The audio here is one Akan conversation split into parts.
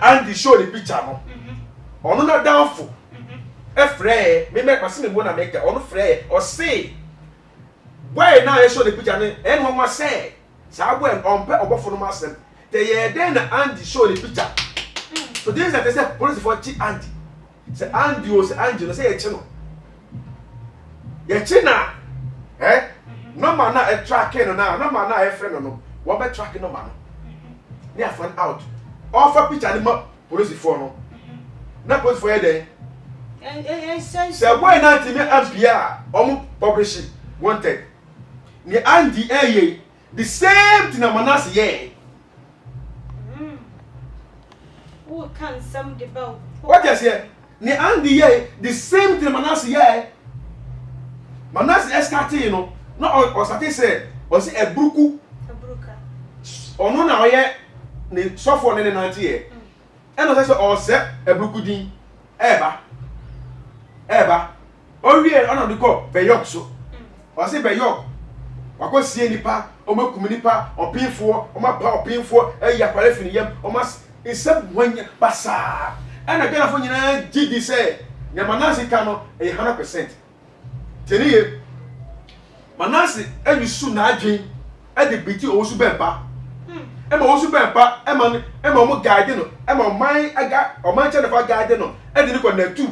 Andy show the picture no. Ono na downful. Frey, me make person me wanna make ono frey or say. Why now I show the picture ne anyone was say. Sa boy on pe Obofour no masem. They then Andy show the picture. So this is that they say police for Andy. Say Andy o say Andy no say ye no. Ye china. No man na e tracking no now. No man na e friend no. What be tracking no man. They are found out. Offer picture the police for no. Na police for there. Say boy na ti me ampia omo publish wanted. Ni Andy the same thing Manase ye. Who can some debate? What you say? Ni Andy ye the same thing Manase ye. Manase start you know. No or start say or say ebruku. Ebruka. Ono na oye ni sofo ne na ntie ye. E no say o se ebruku din eba. O wie ono de ko beyok so. O say beyok. Wako sie nipa, o makum nipa, opinfo, o mapa opinfo, yakwale fini yam, o mas insem wanya basa. And again afọ nyina gidi say, nya Manase ka no 100%. Teniye Manase anyusu na adwen e de biti osu bempa. E ma osu bempa, e ma mo guide no, e ma man aga, o man che na fa guide no, e de ni ko na tu.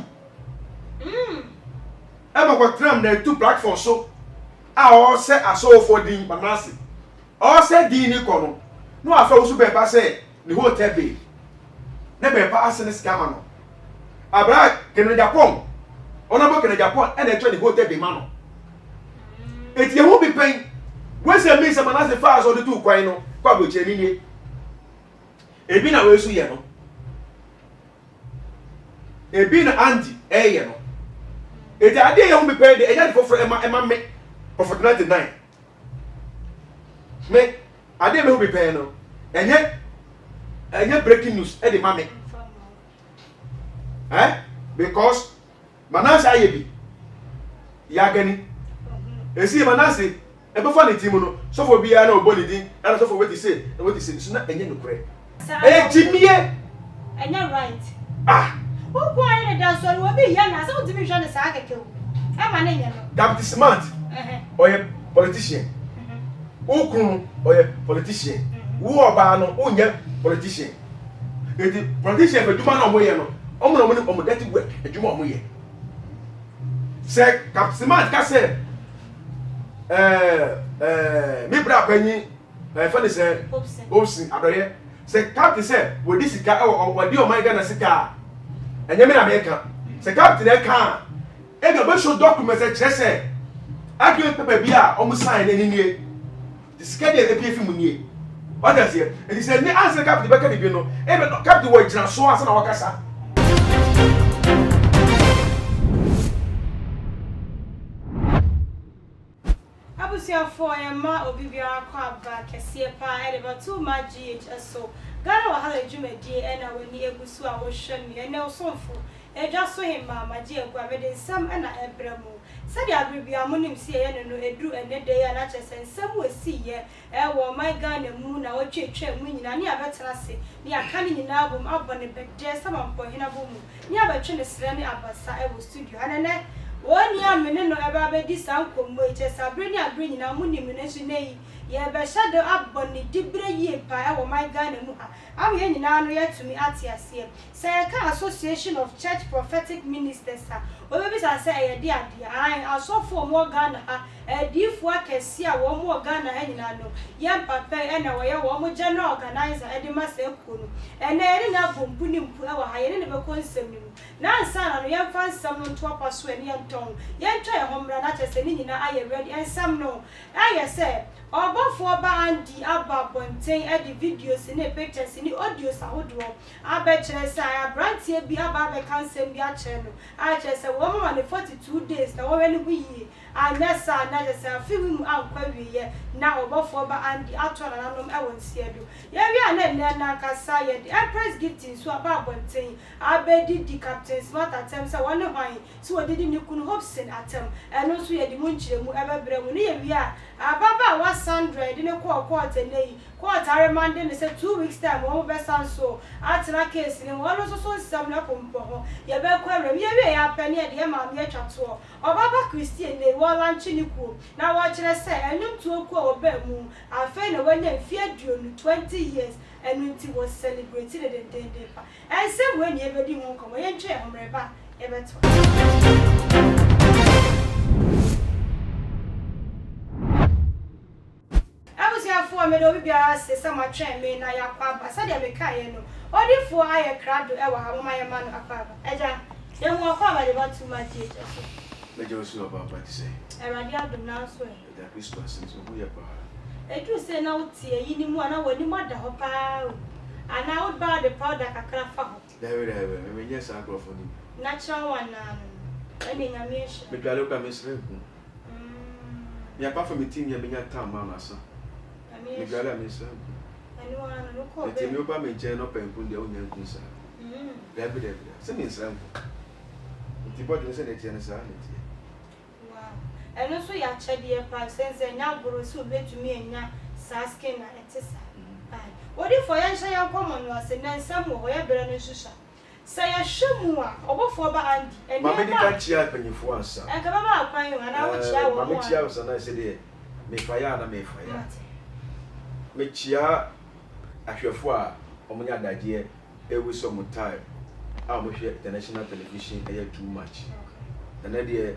E ma ko tram na tu platform so. All say aso for din Manase. All say din ni ko no. No afa osu bempa say ni hotel be. Na bempa asene scam no. Abra kene Japan. Ona bo kene Japan e na twa ni hotel be ma no. Eti e hu bi pen. We say me say Manase fa so de tu kwan no. Kwa bo che ni ni. Ebi na we su ye no. Ebi na Andy ye no. Eti ade ye hu bi pen de e ja for ema me. Prophet 99. Me ade me hu bi pen no. Enye breaking news e de mame. Because Manase ayebi ya gani. Esi Manase e be fa ne timu no so for bia na oboni din and so for what he say so na enye nukure. Jimie enye right. Who go in the dance so we be here na so timi hwe ne sa akeke o. E ma na enye no. Deputy smart. Oye politician. Ukun oye politician. Wo oba no unye politician. Eti politician be duma na omoye no. Omo that work eduma omoye. Say Cap smart ka say me bra panyi fa ne say Obsin adoye. Say captain say we this sika we di o man Ghana sika. Enye me na me ka. Say captain e ka e ga be show document e kire say agreement paper bia omo sign na nie. The schedule e pie fi mu nie. What does here? And he said, "Ne answer captain be ka bi no. E be captain we jina so asa na wakasa." For a ma obibia kwa ba kese pa e de two ma GHS so Ghana wa hala dwuma die e na wani egusu a wo hwe me e na osonfo e dwa so he ma ma die kwa me de nsam e na ebremu sadi abribia monim si ye no edru ene de ya na chese nsam wasi ye e wo my Ghana mu na wo twetwe mu nyina ne abetena se ne aka ne nyina abom abone bedde samampo hina bomu ne abetwe ne sre ne abasa e wo studio anene One year minute no ever be sanko mo eche sabre ni abre nyina mu ni mene so nei ye be shadow aboni dibre ye pa e wo my Ghana mu ha awo ye nyina no ye tumi ate ase say ka Association of Church Prophetic Ministers ha o be sa say ye de ade an asofo mo Ghana ha difu akesi a wo mo Ghana ha nyina no ye papa e na wo ye wo mo general organizer e de masa ekunu e na eri na bombu ni mpu e wo ha ye ne be konsem ni mu na nsa na no ye fa nsam no to apaso eni anton ye twa ye homra na chese ni nyina aye ready ensam no aye say Obofour ba Andy aba bonten e di videos ni pictures ni audios ahodo aba kire say abrantie bi aba be kansem bi a kire no a kire say wo ma 42 days na wo we ni bu yi anasa na just a film ankwa wiye na Obofour ba Andy atwa na nanom e wonsie do ye wi na kasa ye the Empress Gifty so aba bonten abedi di captain smart attempt say one hwan so odidi ni kunu Hobson attempt eno so ye di munchire mu ebe bremu ni ye wi a ababa wa 100 ne ko quarter nei court I remanded say 2 weeks time one be so atena case ni one so sam na pompo ye be kware ye we ya pani e de ma me atwa to obaba Christian dey wa lanchi ni ku na wa kire say enum to ku oba mu afa na wanya mfie aduonu 20 years enunti was celebrated the day pa and same when ye be di ho komo ye ntwe homreba ye beto for me do bia se sama twen me na yakwa ba sadia me kai no odifo aye krado e wa ha ma no akwa ba eja ye hu akwa ba de ba too much age so me je so ba ba ti say e radi adum na so e da Christmas so hu ye ba e tu se na utie yi ni mu ana wani moda ho pa ana would buy the powder kakra fa ho there me nya sa akro fo ni natural one na eni nya me hye me dwale ka me sre hu ya pa fa me team ya me nya tam ma na so me gala me so ani wa no ko be te me oba me je no penku de onya nku sa there se me sra nti body se de tie ne sa ne tie wow eno so ya chede pa sense nya gboro so betumi enya sa skin na etisa ai odi for yan hye yan common no ase na nsam wo ya bere no hyehyɛ sa ya hwemu a Obofour ba andi eni ma me di ka chia panyifo ansa e ka ba ba akwan yo ana wo chia wo ma me chia wo sana se de me faya na me faya me chia ahwefo a omunya daje ewu so mu time a mo hwe international television e too much na de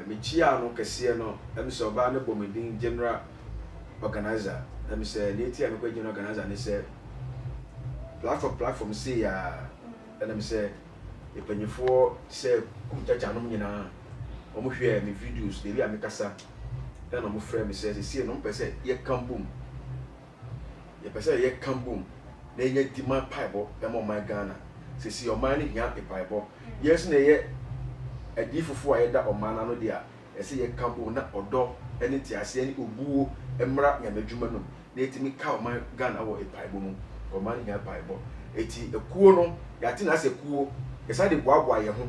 me chia no kese no em so ba ne bomedin general organizer em se le ti am ko general organizer ne se platform say ya em se epanyefo se kumchacha no nyina omo hwe me videos de bi amekasa na mo frɛ me sɛ sie no mpɛsɛ ye kambum ye pɛsɛ ye kambum na ye dima paibo e mo man Ghana se si o man ni hia paibo yes na ye adi fufu a ye da o man na no dia e se ye kambum na ɔdɔ ene ti ase ene obuo emra nyamadwuma no na etimi ka o man Ghana wɔ paibo mu o man hia paibo eti ekuo no ya ti na se kuo ye sa de boaboa ye ho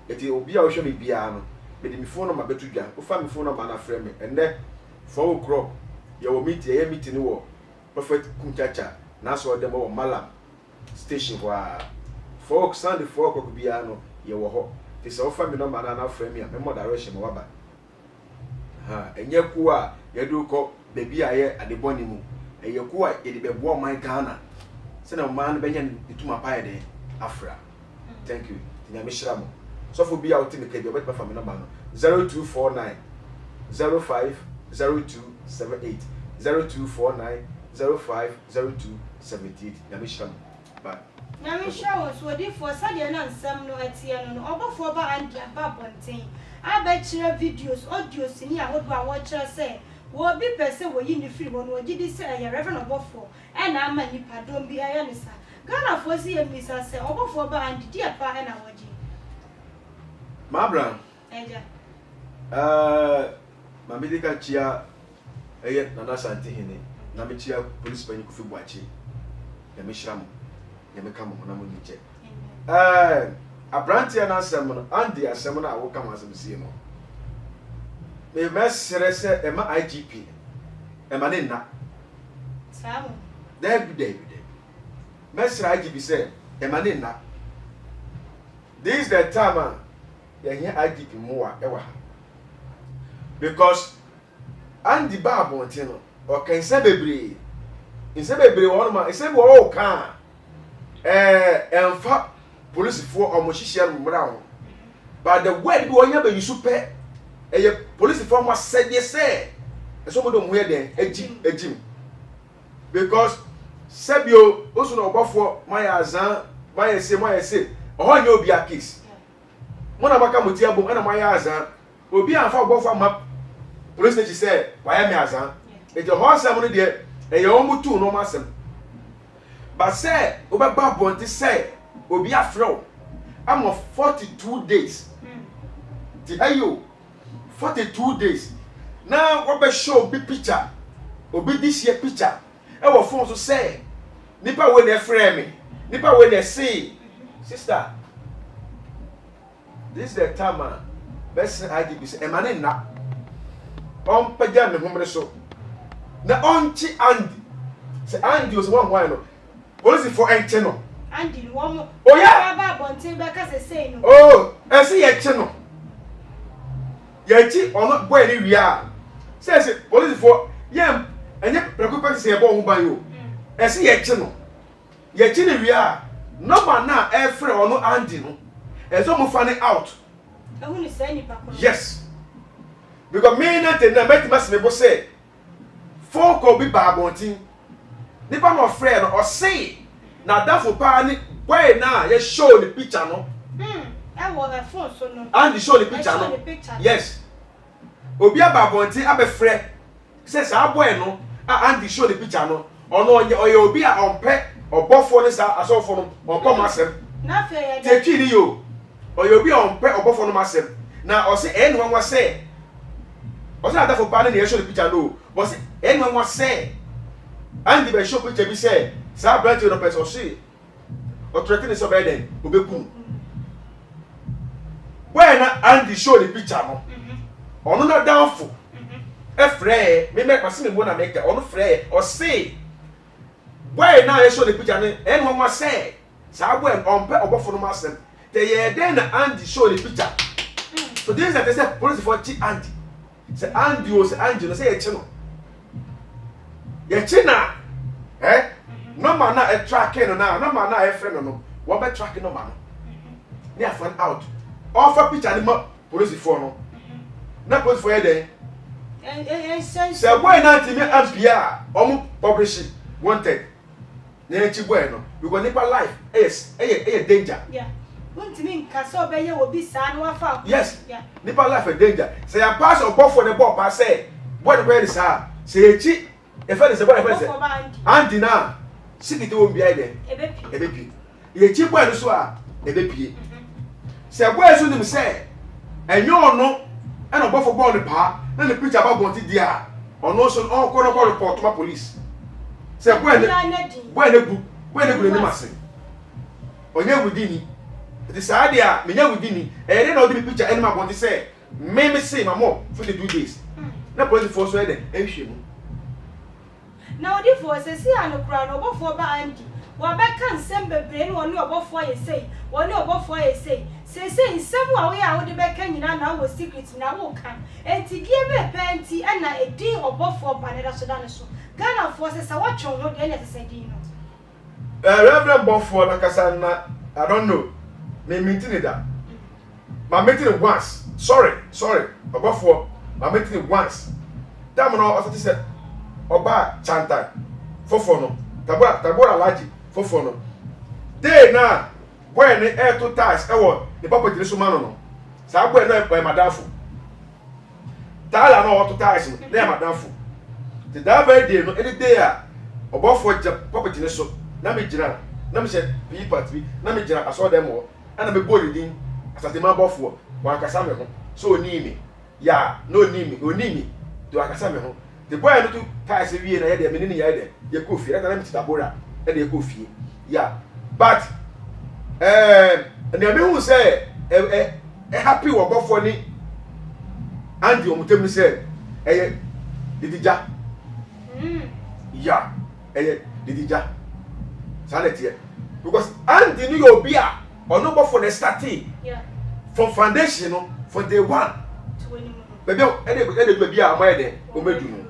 eti obi a wo hwɛ me bia no me mi phone number betu dwa o fa mi phone number na frɛ me ende 4 o'clock ye wo meeting wo prophet kunchacha na so dem wo malam station wa 4 Sunday 4 o'clock bia no ye wo ho te se o fa mi number na frɛ me a me mo direction mo waba ha enye ku a ye do ko bebi a ye adeboni mu eye ku a ye de bebo man Ghana se na man be nya ituma pa ye de afra thank you nya me shira mo so for be out in the KD obet pa family number 0249 050278 0249 050278 Yamisham bye Yamisha was wadi for Sadia and some no atiano Obofour ba and ba bontain I bet you videos audios in here what watch us say will be person were in the free one or did say a Reverend Obofour and I'm a nipa don't be a yanisa Ghana for see a miss say Obofour ba and dear pa and our Mabra Eja Mamidika chia nana santi hine na me chia police pani ku fi boachi ya me hram ya me kam na mo niche abrantia na asem no andi asem na wo kam asem sie no me mesere se e ma IGP e ma ne na samu David mesere IGP se e ma ne na this the time ya here IGP moa e wa because and the Bible ntino o kan se bebre won ma se bo o kan emfa police fo o mo hihia mmra ho but the word bi onya ba yusu pe eye police fo mo sede se so mo do mo ye den ejim because sebio osu na Obofour maya azan maya se oho nya obi a case mo na baka moti abom ana maya azan obi anfa Obofour ma police station say why me azan e the horse am no de e ye omutu no masem but say obaba bonti say obi afro am of 42 days ti ayo 42 days now what be show big picture obi this year picture e wo phone so say nipa we na frame me nipa we na say sister this is the time best IGP say emane na on pagya me homre so na onchi andi Say Andy was one why no. Police for no. Andy one more. Oh yeah. No. Oh, I see a channel. Yeti or not boy any we are. Says police for yam and yet preoccupation say about by you. I see a channel. Yeti we are. No man now every or no Andy no. And so move funny out. I want to say any yes. Because me not and I met me say. Folk will be babonting. Nipa no friend or say. Now that for pani where now you show the picture no. I want a phone so no. And show the picture no. Yes. Obi babonting abe friend. Says our boy no. And show the picture no. Or no or you be on pet or Obofour ni sa aso for no on come asem. Na fair. Take it you. Or you be on pet or Obofour no asem. Now or say anyone was say. Or say that for pani ni show the picture no. But say anyone was say. And the show picture be say. Sa branch no person say. Or threaten is obey then. Obeku. When Andy show the picture no. Or no downfall. Efre me make person me wanna make or no frɛ or say. Why now you show the picture no anyone was say. Sa boy on pɛ Obofour no asem. They then Andy show the picture. So this is that they say police for Andy. Say Andy was Andy no say channel. Ye china eh no man na e tracking no na no man na e friend no what be tracking no man no near find out offer picture ni police for no na police for here then say boy na ti me ampia omo publish wanted na chi boy no because nipa life is danger yeah won't mean kaso be ye obi sa no afa yes yeah nipa life is danger say I pass Obofour the ball pass say boy the way is say chi if I say boy Andy na sikiti won bia ide ebepi ye chi boy no so a ebepie say boy so nim say enyo no e no Obofour ball ne pa na the picture about gonti dia ono so on ko no call report to police say boy ne gu ni mase onye wudini it is idea me nya wudini e dey na odi picture enema gonti say me say mamo for the 2 days na police force we dey e hwe mu. Now the force say anokura no Obofour ba Andy wa ba kan sem bebre no oni Obofour ye say oni Obofour ye say nsem wa we a wo de be kan nyina na wo secret na wo kan enti die be penti na edin Obofour ba ne da so da ne so Ghana force say what chon no de na say din no Reverend Obofour na kasa na I don't know me meeting it that my meeting it once sorry Obofour my meeting it once that man also said Oba chanta fofo no tabora laji fofo no dey na boy ne air to tax e wo the papa dire so ma no sa boy no e madafo tala no to tax no na madafo the that very day no any day a Obofour je papa dire so na me gira na me she bi party na me gira aso dem wo na me body din asate ma Obofour wa kasa me ho so oni mi ya no oni mi do akasa me ho the boy no to ties we na ye me ni ye de ye ko fie na me titabora e de ye ko fie yeah but and me who say happy Obofour ni Andy omutem ni say didija yeah didija sanity because Andy ni obi a ono Obofour na starting yeah from foundation no for day 1 baby e de baby a mo ye de o medu no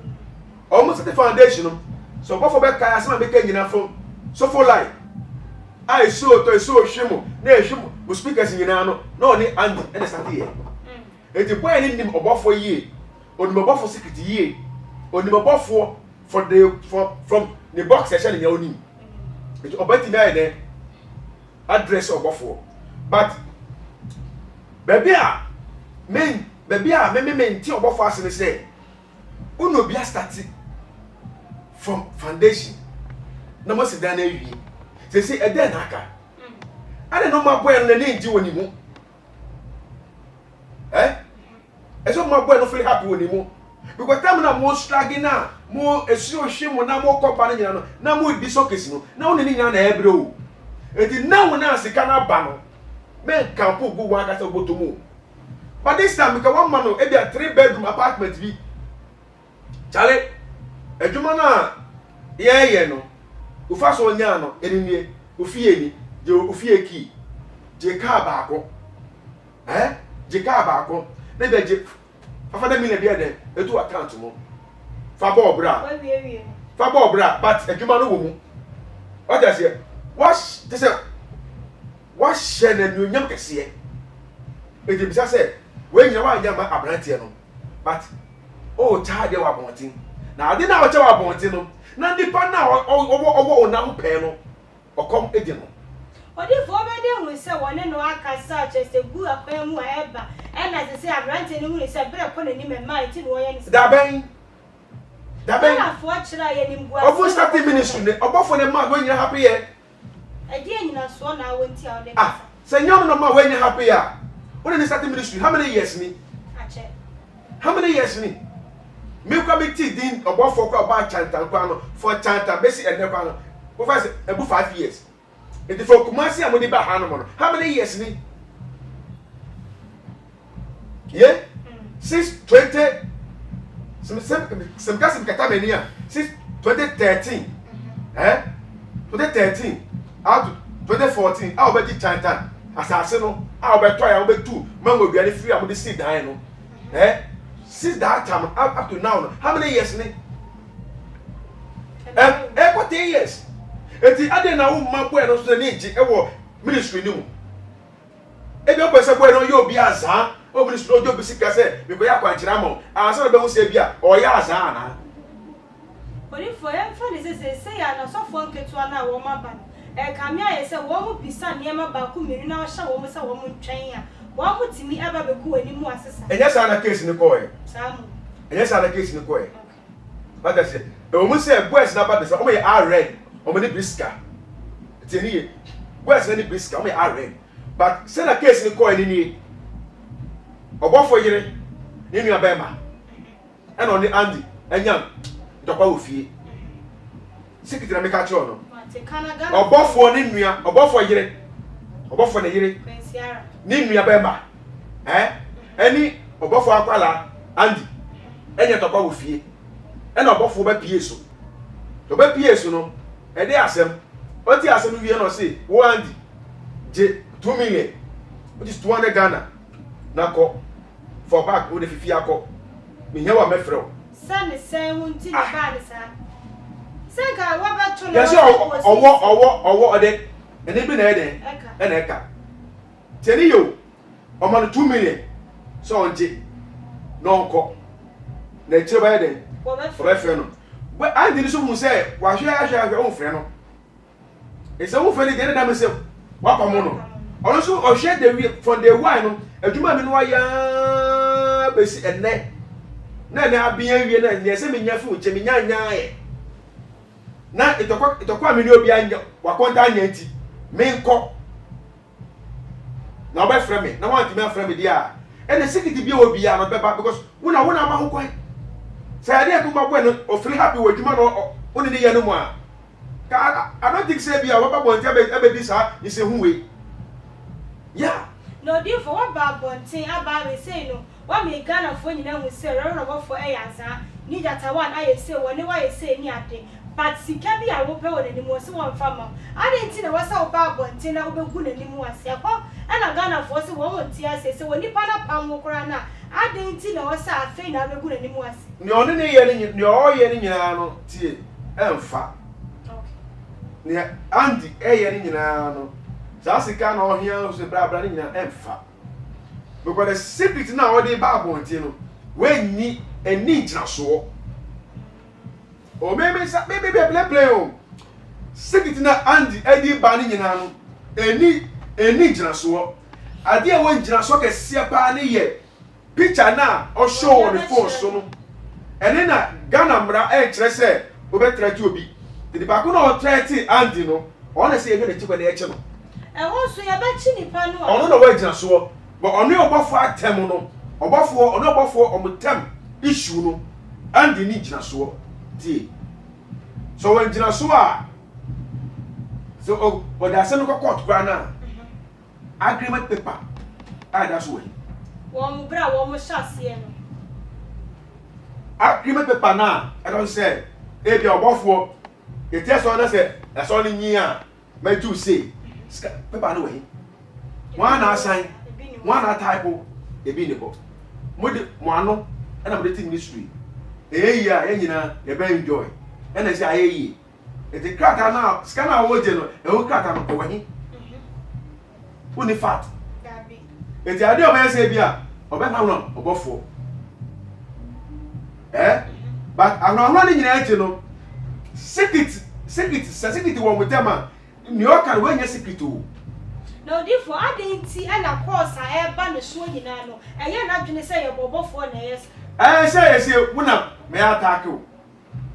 almost the foundation so Obofour be kai asema be kan nyina from so for life I so to so hwemo na hwemo mo speakers nyina no na oni Andy e start here enti boy ni nim Obofour ye oni Obofour secret ye oni Obofour for the from the box section in your own enti obati na ye address Obofour but baby a me nti Obofour asene say uno bia start from foundation na mo sit down na wi say e dey na aka ade no ma boy no na nji woni mu so ma boy no feel happy woni mu because time na mo struggle na mo esuro hwemu na mo kopa na nyina no na mo di sokesi no na woni nyina na ebre o eti na wona asika na ba no men campo go wan ka say obotomu but this time because one man no e be a 3-bedroom apartment bi chale ejuma na ye no Ufa so nya no enini ofie ni je ofie ki je ka baako je ka baako na be je afa na mi na bia de etu account mo fa bo bra fa bo bra but adwuma no wo mu what I say wash they say wash share na nyam kese e de bisa say we nya wa nya ma abrante no but oh child wa bontin na ade na wa cha wa bontin no na nipa na owo na ho pe no okom edi no odi fo be de hu se woni no akasa chese gu akwan mu eba e na se abrante ni hu se bre ko na ni me mai ti no ye ni da ben na fo chira ye ni mgua obo start ministry ne obofo ne ma we nyina happy ye e di nyina so na wonti a ode se nyam no ma we nyina happy ya when they start ministry how many years ni ache how many years ni me kwa be ti din obofo kwa ba chantan kwa no for chantan besi ene kwa no wo fa se ebu 5 years it for kumasi amodi ba ha no mo no how many years ni yeah 620 some kasi kata mania since 2013 2013 out to 2014 how be chantan asase no how be to ya be tu mango biane free amodi see dan no since that time up to now how many years ni 40 years eti ade na wo ma boy no so ni ji ewo ministry ni mu ebi opese boy no yo bi azan o ministry ojo bi sika se me ko ya kwanchira mo ansa be hu se bia o ya azan na ori fo ya fa ni se ya na so fo nketu na wo ma ba kamia ye se wo mu bisa niema ba ku miri na hya wo mu se wo mu ntwen ya wo mu timi aba be ku ani mu asesa enya sa na case ni ko e samu enya sa na case ni ko e ba da se o mu se boys na ba de se o me Arrêsted o me ni briska teni ye boys na ni briska o me Arrêsted but se na case ni ko e ni Obofo yire ni nua bema e no ni Andy enyam dokwa ofie sikitira me ka che ono Obofo ni nua Obofo yire Obofo ne yire ni nua bema eni Obofo akwala Andy enya dokwa ofie e na Obofo ba pie so to ba pie so no e de asem o ti asem wie no say wo Andy je 2 million which is 200 Ghana na ko for back with the fifi akọ me hewa mefrɛ san sen wonti ni ba de sa san ka wa ba to no yes owo ode ene bi na ede ena eka teni yo o ma 2 million so onje no nko na eche ba ede wo ba frɛ no but Andy so mu say wa hwe o frɛ no e se wo frɛ ni de na me se wa pa mo no ono so o hwe the from the wine no adwuma mi no ya besi enne na abia wie na nye se menya fi uche menya nyae na itokwa mi ni obi anya wakonta anya nti me nko na oba frɛ me na want me frɛ me dia ene sikiti bi obi ya no beba because wona ma ho kwan say ade ko ma boy no o free happy wadwuma no woni ne ye no mu a I don't think say bia waba bonti abedi sa ni se hu we yeah no di for what ba bonti aba we say no wa me Ghana fo nyina hu say ro fo eyaza ni jata one aye say woni wa ye say ni ade but sika bi a wo pe woni ni mo se won fama ade nti na wasa wo ba bonti na wo begu na ni mu ase akọ na Ghana fo se wo won ti ase say woni pa na pam wo kora na ade nti na wasa afi na begu na ni mu ase ni oni ne ye ni o ye ni nyina no tie emfa ni Andy ye ni nyina no Sasika na ohia so bra ni nyina emfa because the secret na o dey ba bonti no we ni eni gyina so o me play o secret na Andy edi ba ni nyina no eni gyina so ade a won gyina so kese pa ni ye picture na o show on the phone so no ene na Ghana mra e kire se o be trati obi the ba ko na o trati Andy no o na se ye na chikwa na ye che no so ya ba chi nipa no ono na wa gyina so but ono Obofo atem no Obofo omutem issue no Andy ni gyina so tie so when gyina so a so o da se no court gba na agreement paper that's way wo mu bra wo mu hyase no agreement paper na I don't say e bi Obofo e tie so na say that's all in here. May you say, Pepper no way. One are sign, one are typo, a binable. Mud one, and I'm the mystery. Yeah, you know, you better enjoy. And I say, it's a crack now, scan our word, and we'll crack on the way. Only fat. It's the idea of I say, yeah, or better not, Obofour. But I'm not running in the engine. Secret one with them. New York and when you're secret too. No, therefore, I didn't see, and of course, I have banned the swing in Anno, and you're not going to say Obofour, yes. I say, when up, may I tackle?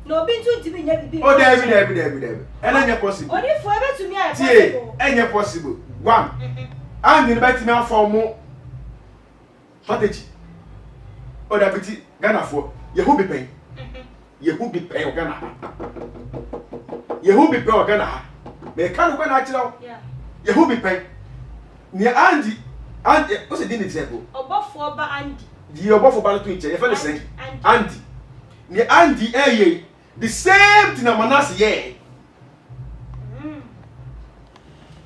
No, be too deep in every oh, David. And then you're possible. Only forever to me, I say, and you're possible. One. I'm in the better now for more. Strategy. Oh, that pretty Ghana for you who be paying. You who be paying Ghana. You who be paying Ghana. May can't go natural. Yeah. You who be paying. Near Andy, what's the dinner example? Obofour, but Andy. The Obofour battle to each other. If I Andy. Near Andy, the same thing as Manasseh, yeah.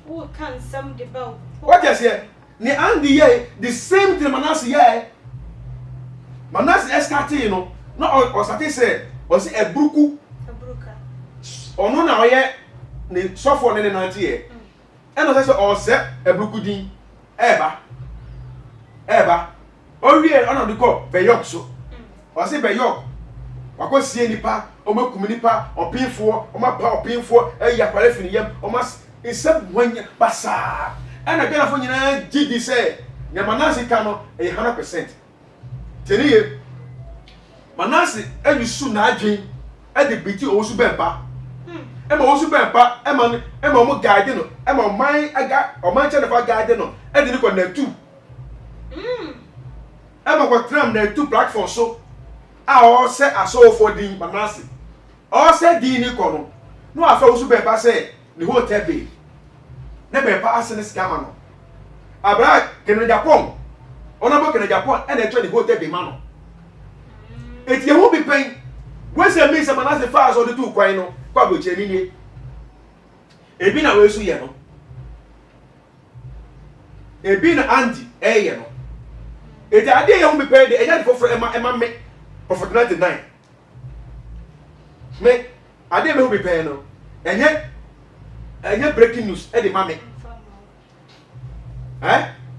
Who can some debate? What you say? Near Andy, the same thing as Manasseh, yeah. Manasseh started, you know, not or started say, was it a bruku? A bruka. Or no, now, yeah, the software in the 90 and also or set a bruku din, Eba. Oh, yeah, on the call, Bayok so. Or say Bayok. I go see any pa, or my community pa, or pay for, or my power paying for, a yapalefinium, or must in some when you basa. And again, for you, GD say, Yamanasi cano 100%. Tell Manasseh, and you soon not drink at the BT also bempa. Emma also bempa, Emma guiding, Emma mine, I got, or my child of our guiding, and then you got there too. Emma got tram there 2 platforms so. I all said I saw for the Manasseh. All said the Nicono. No, I felt super pass the whole tabby. Never pass in the scammer. I brought Japan. On a book in Japan and I tried the whole tabby man. If you won't be paying, where's the miss of Manasseh fires or the 2 quino, Quabu Chenini? A been away so yellow. A been Andy, a yellow. If the idea won't be paid, the agent for Emma make. Prophet 99. Me, I didn't be paying no. And yet breaking news, Eddie Mammy.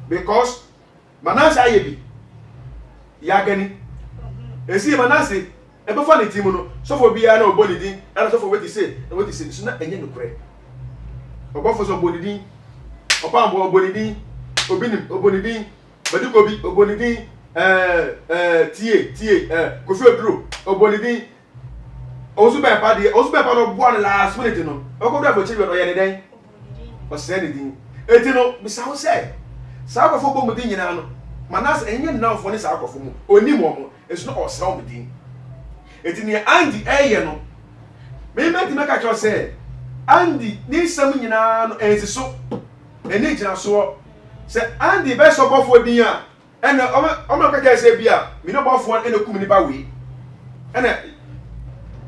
Because Manasseh Ayebi, Yagani, and see Manasseh, and before the Timono, so for be no body din, and so for what he said, and what he said, it's not a young prayer. Obofour so body din, Opambo body din, Obinim, Obonidin, Badukobi, Obonidin. Kofi Oduro Obonidin also by party of one last minute no go there for children or anything or say anything etino bisa say sa ko fo bomu din nyina no Manasseh enye now for this akofo mu oni mo it's not us how din etini Andy no me make sure say Andy this sam nyina no ensiso eni gina so say Andy be so Obofour din a and I'm not going to say, Bia, we know about one and a community way. And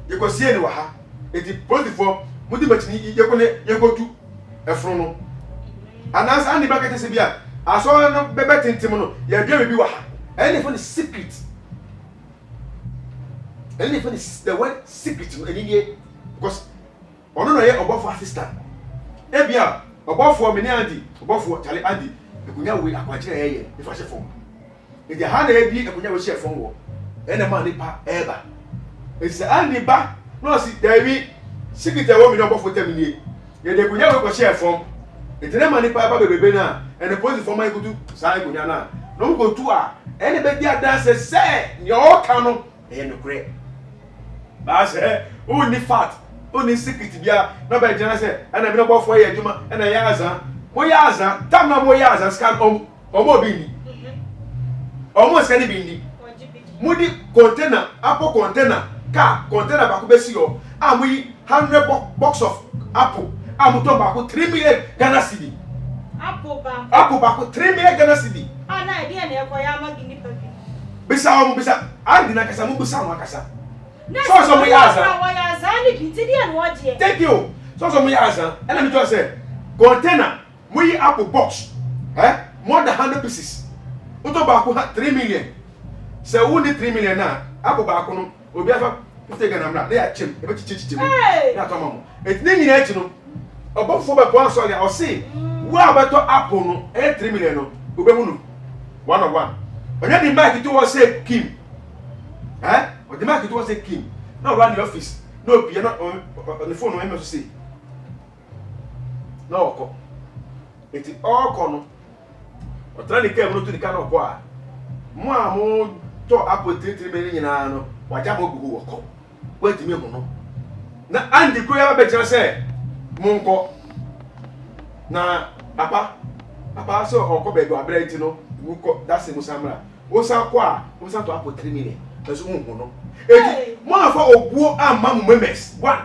you can see any waha. It is positive for Mudibati, you go to a frono. And as Andy Backet said, Bia, I saw no better in Timono, you're going to be waha. And if it's secret, and if it's the word secret, because on no year Obofour assistant. Ebia, Obofour, many Andy, Obofour, Charlie Andy, the Kunya way, I can't hear if I say for. If the hand be a Kunya share from war, and a man ever. It's the Andy back, no, see, there be secret a woman for 10 minutes. Yet the Kunya will share from. It's the money papa baby now, and the police for my good to Sai Kunyana. No go to her. Anybody dances say, your canon, and the great. That's only fat, only secret, yeah, no by Janasa, and I'm not for a Juma and a Yaza. Moyaza, Tamna Moyaza, scan or Mobini. Almost any bindi. Moody container, apple container, car container Bakubesio, and we 100 box of apple. I'm talking 3 million Ghana cedi. Apple back 3 million Ghana cedi. An idea near Koyama Guinea Pig. Bisa, I did not Casamu Sama Casa. So we are Zani, and what ye? Thank you. so me asa and let me just say container we apple box more than 100 pieces uto ba ko 3 million say who need 3 million na apple ba ko no obi afa 50 Ghana na dey achim e be chichi mu na to mamo et ni nyina echi no Obofour be bon so o say wo abeto apple no 3 million no obe mu no one on one onye di market to say Kim or the market to say Kim now run the office no be not on the phone no to say no ko it all kono o tra ni kem no to the kan of kwa mo a mo to apple 3 million nyina no waja mo gugu woko wait me mo no na andi ko ya be kira say mo nko na papa so o ko be do abira ti no mo ko that's musamra o sa kwa o sa to apple 3 million eso mo no eti mo afa obuo amma mo members one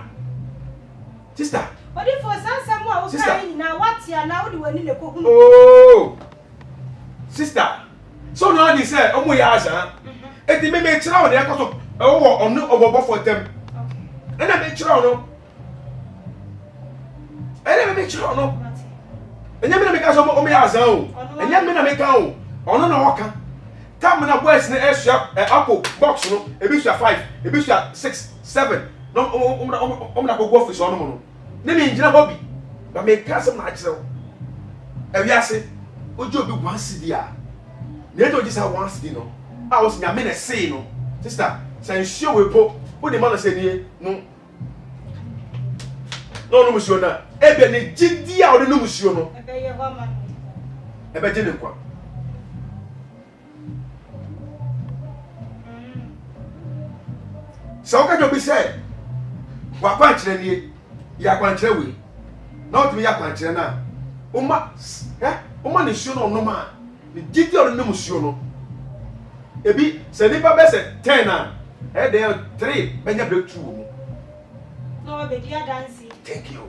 sister odi for sansa mo a wo kai na watia na wo de wani le ko hunu oh sister so no dey say omo ya asa eti me kira wo de akoso wo onu Obofour tem ena me kira wo no ena me kira wo no enya me na me ka so omo ya asa o enya me na me ka o ono na woka tam na boys na esua apple box no ebi sua 5 ebi sua 6 7 no na go office ono no ne me njina hobby ba me ka some na akire ewi ase ojo bi 1 cedi a ne to gisa 1 cedi no a wo nya me na say no sister say show we po wo de man say nie no musio na ebe ne gidi a wo de no musio no ebe ye ho ma ebe je ne kwa so ka jo bi say wa kwa kire nie ya kwa kire we na o timi ya kwa kire na uma ne sio no no ma ne gidi o ne musio no ebi se ni pa be se 10 na e dey 3 benya breakthrough mu no be dia dance thank you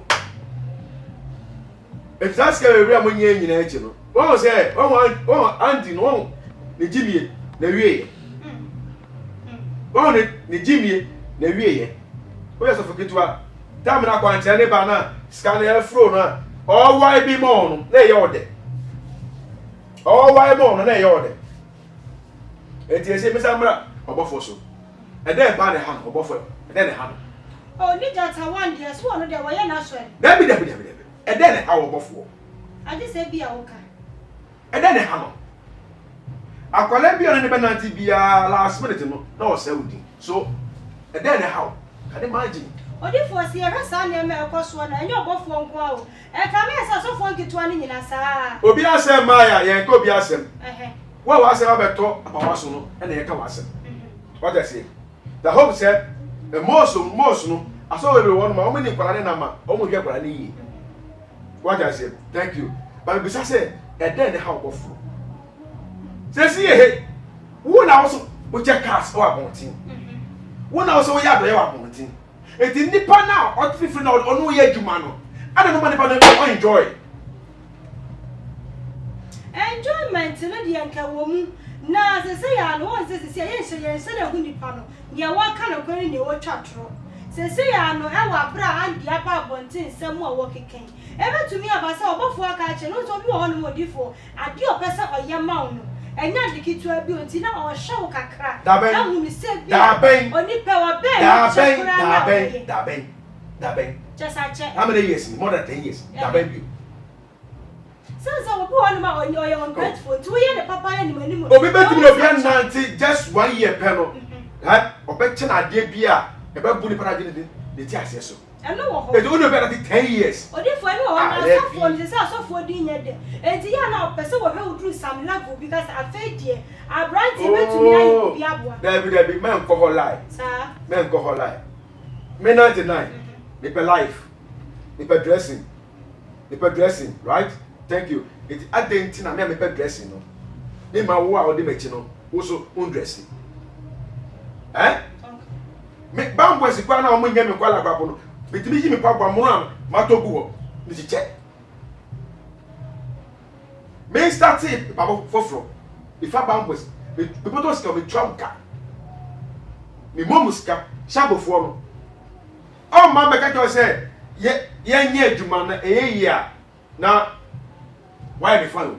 if that's get we am nyina echi no won say won anti no ne jimie na wie won ne jimie na wie o ya so foketwa tam na kwa nche ne ba na scan e fro na o why be more no na ye ode o why more no na ye ode eti ese mi samra Obofour so e dey ba ne ha Obofour e dey ne ha oh ni jata one dey so no dey wo ye na so Dabi e dey ne ha Obofour ade se bia wo ka e dey ne ha no akwala bia no ne benanti bia last minute no na o saudi so e dey ne ha can imagine odi for se ye sa na me ekoso na enye Obofour nko a o e ka me sa so fo nkito ani nyina saa obi asem maya ye nka obi asem wa asem abeto apawaso no e na ye ka wasem what I say the hope said the most no aso we won ma o mani kwara ne na ma o mo hwe kwara ne yi what I say thank you but bisa say e dey ne ha Obofour say see he wo na also wo check cars o abontin wo na also wo ya do ye abontin eti nipa na o tifi na onu ye adwuma no ana no nipa na enjoy enjoyment no de enka wo mu na se ya no won se ye na hu nipa no ne wa ka na kwani ne wo twatro se ya no e wa bra andi apa abontin sem a wo keken e betumi abasa Obofour aka che no so bi wo no modifo ade opesa oyema wo no enya dikitu abi onti na o hye wo kakra na hu mi se bi oni pe wa be da ben just a check how many years more than 10 years da ben bi so wo bi wo ma oye ungrateful to ye ne papa ya ni mani obi betumi obi ananti just 1 year pe no obe che na ade bi a e be bu ni para de ti ase so eno wo ho e do no be that 10 years odi fo eno wo na so fo ni se so fo di nye de enti ya na opese wo hwe udru some level because afedie abranti betumi ayi bi aboa Dabi man ko ho lie sir men ko ho lie me 99 me per life me per dressing right thank you it identity na me per dressing no me ma wo a odi mechi no wo so undressing me bambo si kwa na o mo nya me kwa la kwa no bitimi ji me pa gwa mo na ma to gu ho ni chi che me start it babo foforo if I bambo people to ska me tramka me momuska shabofuo no oh man make I say ye nye adwuma na eya na why be fine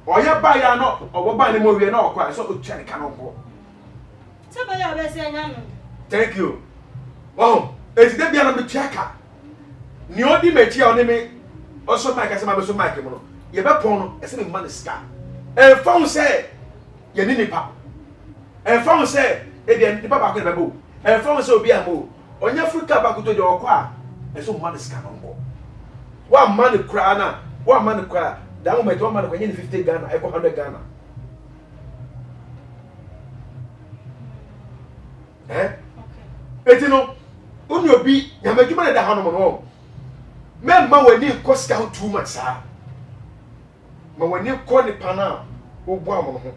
oya ba ya no oboba ni mo wie na okwa so otwa ne ka no go so ba ya be se nya no thank you oh ezide bia na me tiaka ni odi mechi a oni me oso mic ase ma be so mic mo no ye be pon no ese me man ska e fa say ye ni nipa e fa say e de nipa ba ko be bo e fa say obi amo onya Africa ba ko to de okwa ese man ska no go wa man kra na wa man kra da mo meto man ko nye 50 Ghana e ko 100 Ghana etino uni obi nyamedwuma na da ha no mo no memma wani ko ska ho too much sa ma wani ko ni pana obu amo no ho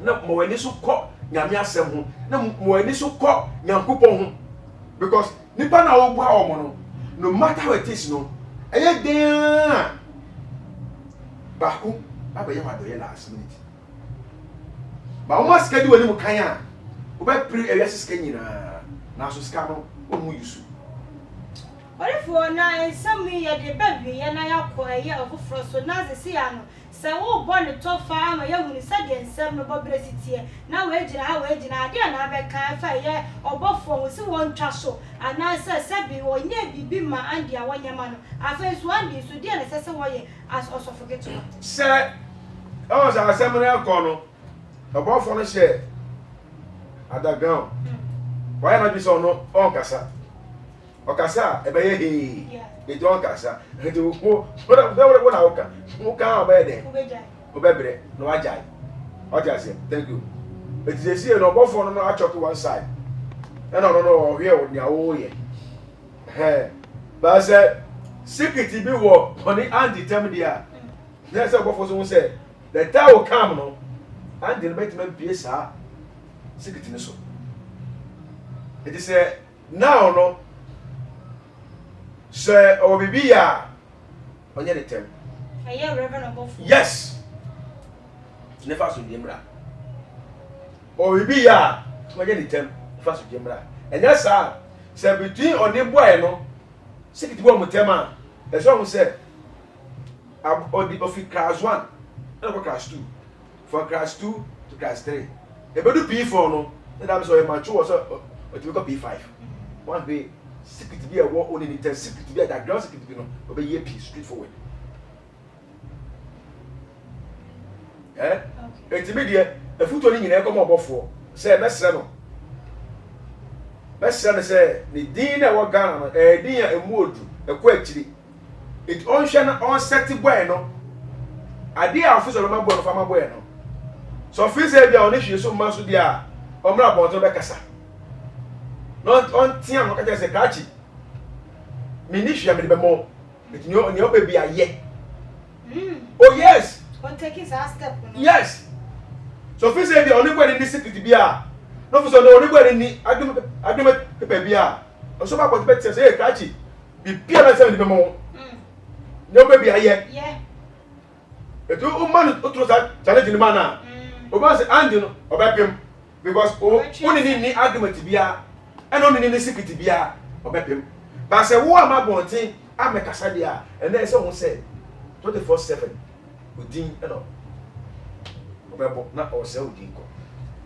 na ma wani so ko nyame asem ho na ma wani so ko nyankopon ho because ni pana obu ha omo no no matter how it is no eye den ba ko aba ye wado ye last minute ba o mas kadi wani mu kan a o ba pri ewia sika nyina na so sika no o mu yusu Orifo na ensami ye de baby ye na yakọ eye Obofour so na ze ya no se wo bo ne to fa ama ye hunu se de ensam no bobresiti na we gira ha we gira ade na be kan fa ye Obofour wo si won twa so ana se bi wo nye bibi ma andi a wonyama no afa so andi so de na se wo ye as also forget to se o za asem na ko no Obofour no she adagan why na bi so no on kasa okasa ebeye he e don kasa e do ko wona oka oka obede obebre no ajai ojase thank you it is see no Obofour no achoke one side e no hwe o nia wo ye but say secret bi wo oni undetermined dia na say Obofour so say the time will come no and the betiment pie sa secret ni so it is now no say obibi ya onye the term aye Reverend Obofour yes never so demra obibi ya onye the term never so demra and yes sir say between oni boy no secret boy mutema e so who say odi of class 1 and class 2 from class 2 to class 3 e bedu P4 no that so e mature so o ti go P5 one day secret be a war only in secret be a background secret be no obey ye P straight forward media a foot only in a come Obofour say mesra no say the din e wo Ghana no din a emuodu e ko akiri it on hwe na on set boy no ade a officer no mabo no fama boy no so officer bia on hwe so maso dia omra bonto be kasa not on tiam no kaje se kachi minishia me be mo it ni o be bia ye oh yes on taking a step no yes so officer bia on go ni secret bia no officer no on go ni adum pepe bia so ba ko be say e kachi bi bia na say me be mo no be bia ye yeah eto o man o tro sa challenge ni man na o ba say and no o be pem because o ni argument bia and on the secret bia obepem but say wo amabontin amekasa dia and then say won say 24/7 odin obebo na o say odin ko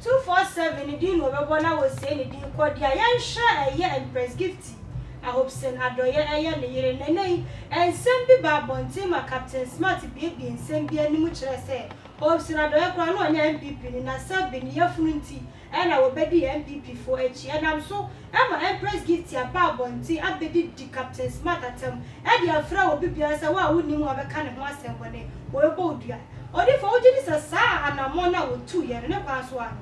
247 din obebo na wo say ni din ko dia yan hwa eye Empress Gifty I hope sen adoye eye ne yire nenei ensem bi ba bontin ma Captain Smart bi ensem bi animu kire say hope sen adoye kra no anya MPP ni na sabi ni yafunu nti and I will be the MPP for each and I'm so I'm Empress Gifty about bonti abedi di Captain Smart atem and your friend will be biasa wa woni mu abeka ne ho asem bone wo ebo odua odi for odi ni sa anamona wo 2 year ne kwa so an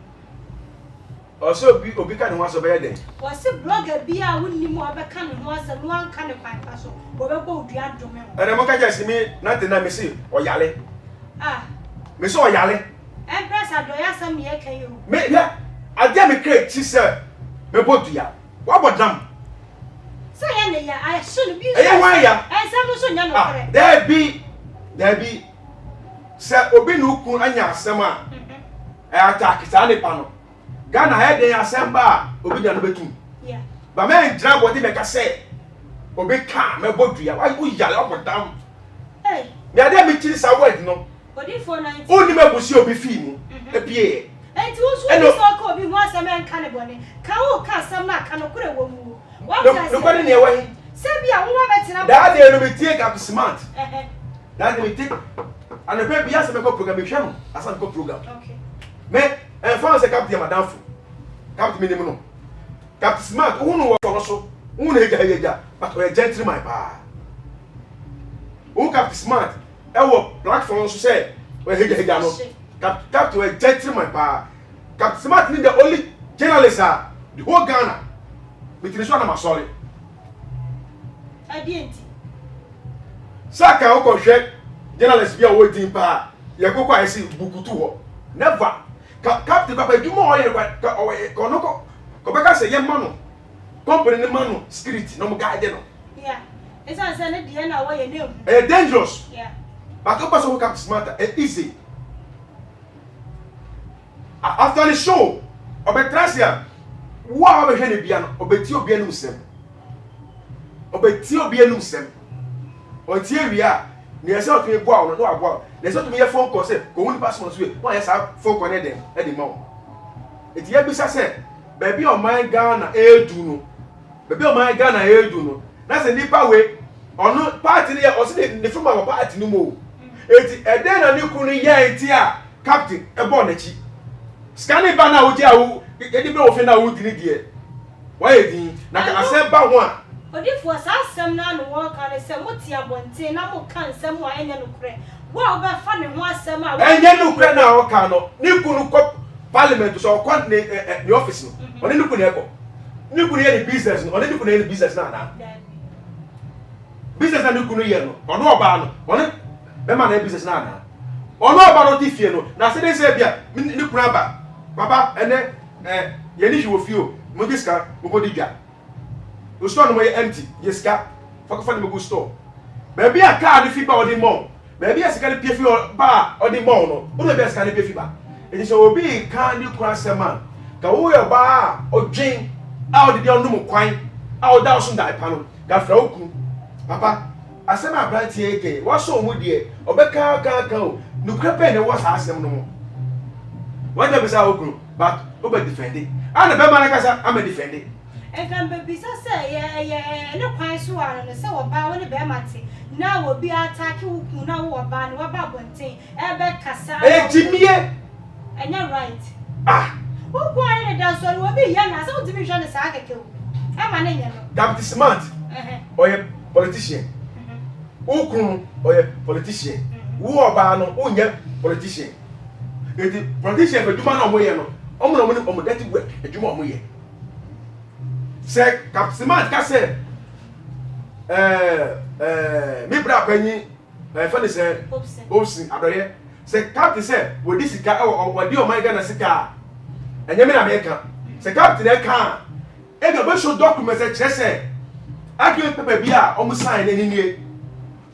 also obi ka ne ho asem be den was blogger bia woni mu abeka ne ho asem no an ka ne kwa so wo ebo odua dome ho and mo ka jasi mi na te na me si oyale me so oyale Empress adoya sam ye kan you me ya ade me create ti say me bodua wa bodam so ya ne ya I should be e wan ya and some so nya no kare there be say obi no ku anya asem a attack sa ne pa no Ghana head dey asem ba obi da no betum yeah ba me ndra body me ka say obi ka me bodua why you yale obodam hey me ade me chiri sa word no body for 90 oni me busi obi fi mu epie enti wo so bi so ka obi ho asem enka ne bone ka wo ka asem na ka no kure wo mu what does no kwani ne ewa se bia wo betina that day no me take up smart that day me take and the baby has me go program me hwe no asan go program okay me fan se captain madam fu captain me no captain smart who no wo so who no heja but we gentleman pa who captain smart e wo platform so say we heja no captain we gentleman pa captain smart ni the only journalist the whole Ghana between so na masole adienti saka o ko hwe journalist bia wo din pa ye kokko ayesi bukutu ho never captain papa du mo oye ko no ko beka se ye manu company ni manu security no mo guide no yeah it's an say ne die na wo ye nem dangerous yeah but o paso captain smart easy after the show obetrasia wa obehwe ne bia no obeti obi anu sem obeti obi anu sem o tie wi a ne ese o tumi boa no aboa ne ese o tumi ye phone call say ko woni pass mo so we won ye sa phone call ne dem e di ma o eti ye bisa say baby o man Ghana edu no baby o man Ghana edu no na say nipa we ono party ne o se ne from our party no mo eti e den na ne kunu ye enti a captain e bo na chi scanning ba na wo je a wo e di be wo fe na wo di ni die wa ye din na ka ase ba ho a odifo sa asem na no wo ka ne se moti abonte na mo kan asem wa enye no kure wa oba fa ne ho asem a enye no kure na wo ka no ni kunu ko parliament so ko ne office no oni ni kunu e ko ni kunu ye business no oni ni kunu ye business na business na ni kunu ye no ono oba no oni be ma na business na ono oba no ti fie no na se dey say bia ni kunu aba papa ene ye ni hwo fie o mo diska mo go digya o store no empty yeska fa no go store baby a car fi ba odi mom baby a sika ne pie fi ba odi mom no o be sika ne pie fi ba e so obi kan ni kwan sema ka wo ye ba odwen a odi de onum kwan a oda so ndai pa no ga fra oku papa asema branti eke wo so mu de obeka ka o nukra pe ne wo sa asem no mo what be say oku but obe defend and be man kasa am defend e kan baby say ye no kwan so ara no say wo ba wo ne be mate na wo bi attack wo ku na wo ba ne wo ba bonten e be kasa e jimie enya right wo ku ani ne da so wo bi ya na say wo timi hwe ne sa akeke wo e ma ne nya no captain smart oye politician ukun oye politician wo oba no unye politician eti politician be duma na omo ye no omo dirty work eduma omo ye say captain smart ka say mi bra panyi fani say obsin adoye say captain say we di sika we di o man Ghana sika enye me na me ka say captain e ka e ga be show document say kire say agreement paper bia o mu sign ni nie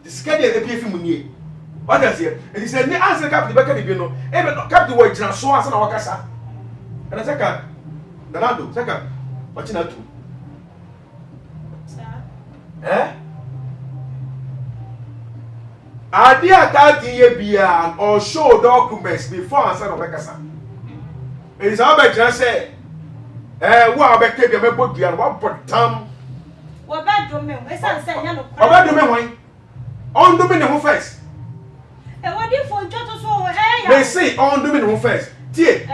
the sika dey dey fi mu nie what does here and he said ni answer captain be ka bi no e be captain we jina so asa na wakasa and say ka Donaldo say ka wachina tu Adia that ye bia or show documents before answer no bekasa. It is how be just say wo abeke bia me bodua no bodam. Wo ba do me, we san say nya no kwa. Oba do me hwan? On do me ne ho first. Wo di fo njoto so ya. Me say on do me ne ho first. Tie,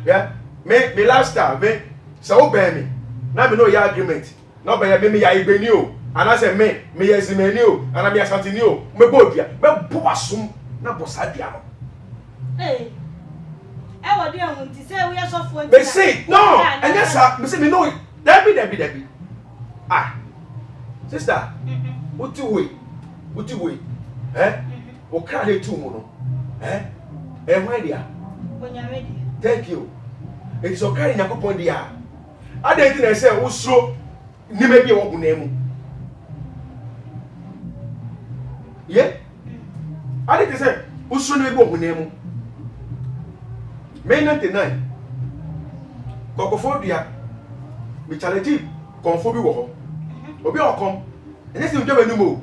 yeah. Me lifestyle me say wo be me. Na me no your agreement. No be me ya igbeni o. And I say me yezimeni o, and I be asantini o. Me bodia, me bo asum na bosadia no. Eh. E wo dey ahun ti say we so fo. Me say no, and yes me say me know. Debbie. Ah. Sister. What you way? O kra le tu mu no. Why dia? Onyame dia. Thank you. It is okay nyakopon dia. Ade na say wo suro ni me bi wo gunemu. Yeah? I did say, who's soon we go with him? May 99. Obofour, me challenge, conform you. Obi or come, ene se dwa banu mo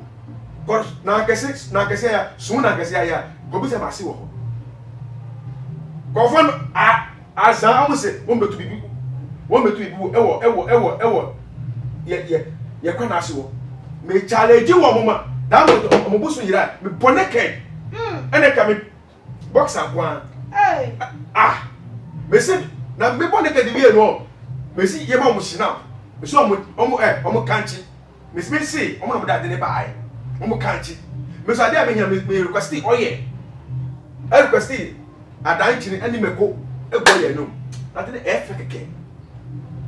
ko na kese ya so na kese ya ko bi se ma se wo ho ko fon azan amuse won betu bibi ewo ye kwa na ase wo me challenge wo moma da mo busu yira me boneke ene ka me boxer kwa me se na me boneke de wie no me si ye ma mo shina me so omo kanchi me si omo na da de ne bae omo kanchi me so ade a me nya me request oye request adanchi ni ani meko ego ye no na de efe keke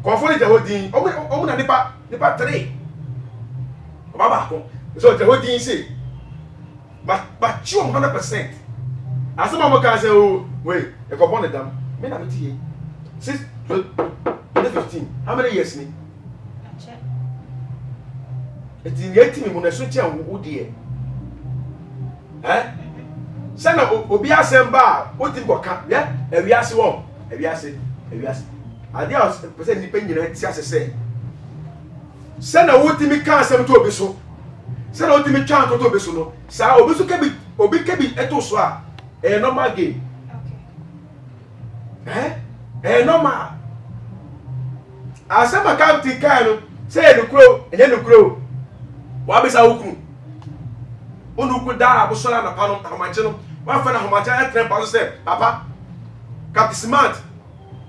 konfoni te hodin omo na nipa 3 baba ko so te hodin say but you 100% asema mo kan say oh wait e ko born dam me na me tie since 2015 how many years ni check eti yeti me mo na so tia wo die sana obi asemba o ti ko kan ya ewiase wo ewiase ade a person ni penyina ti asese sana wo ti mi kan asem to obi so sana wo ti mi twan to obi so no sa obi so kebi obi kebi eto so a normal game okay normal asema captain kan no say no kro enye no kro wa be sa okru onu ku da abosola na pano hamache no wa fa na hamache etre pa so say papa captain smart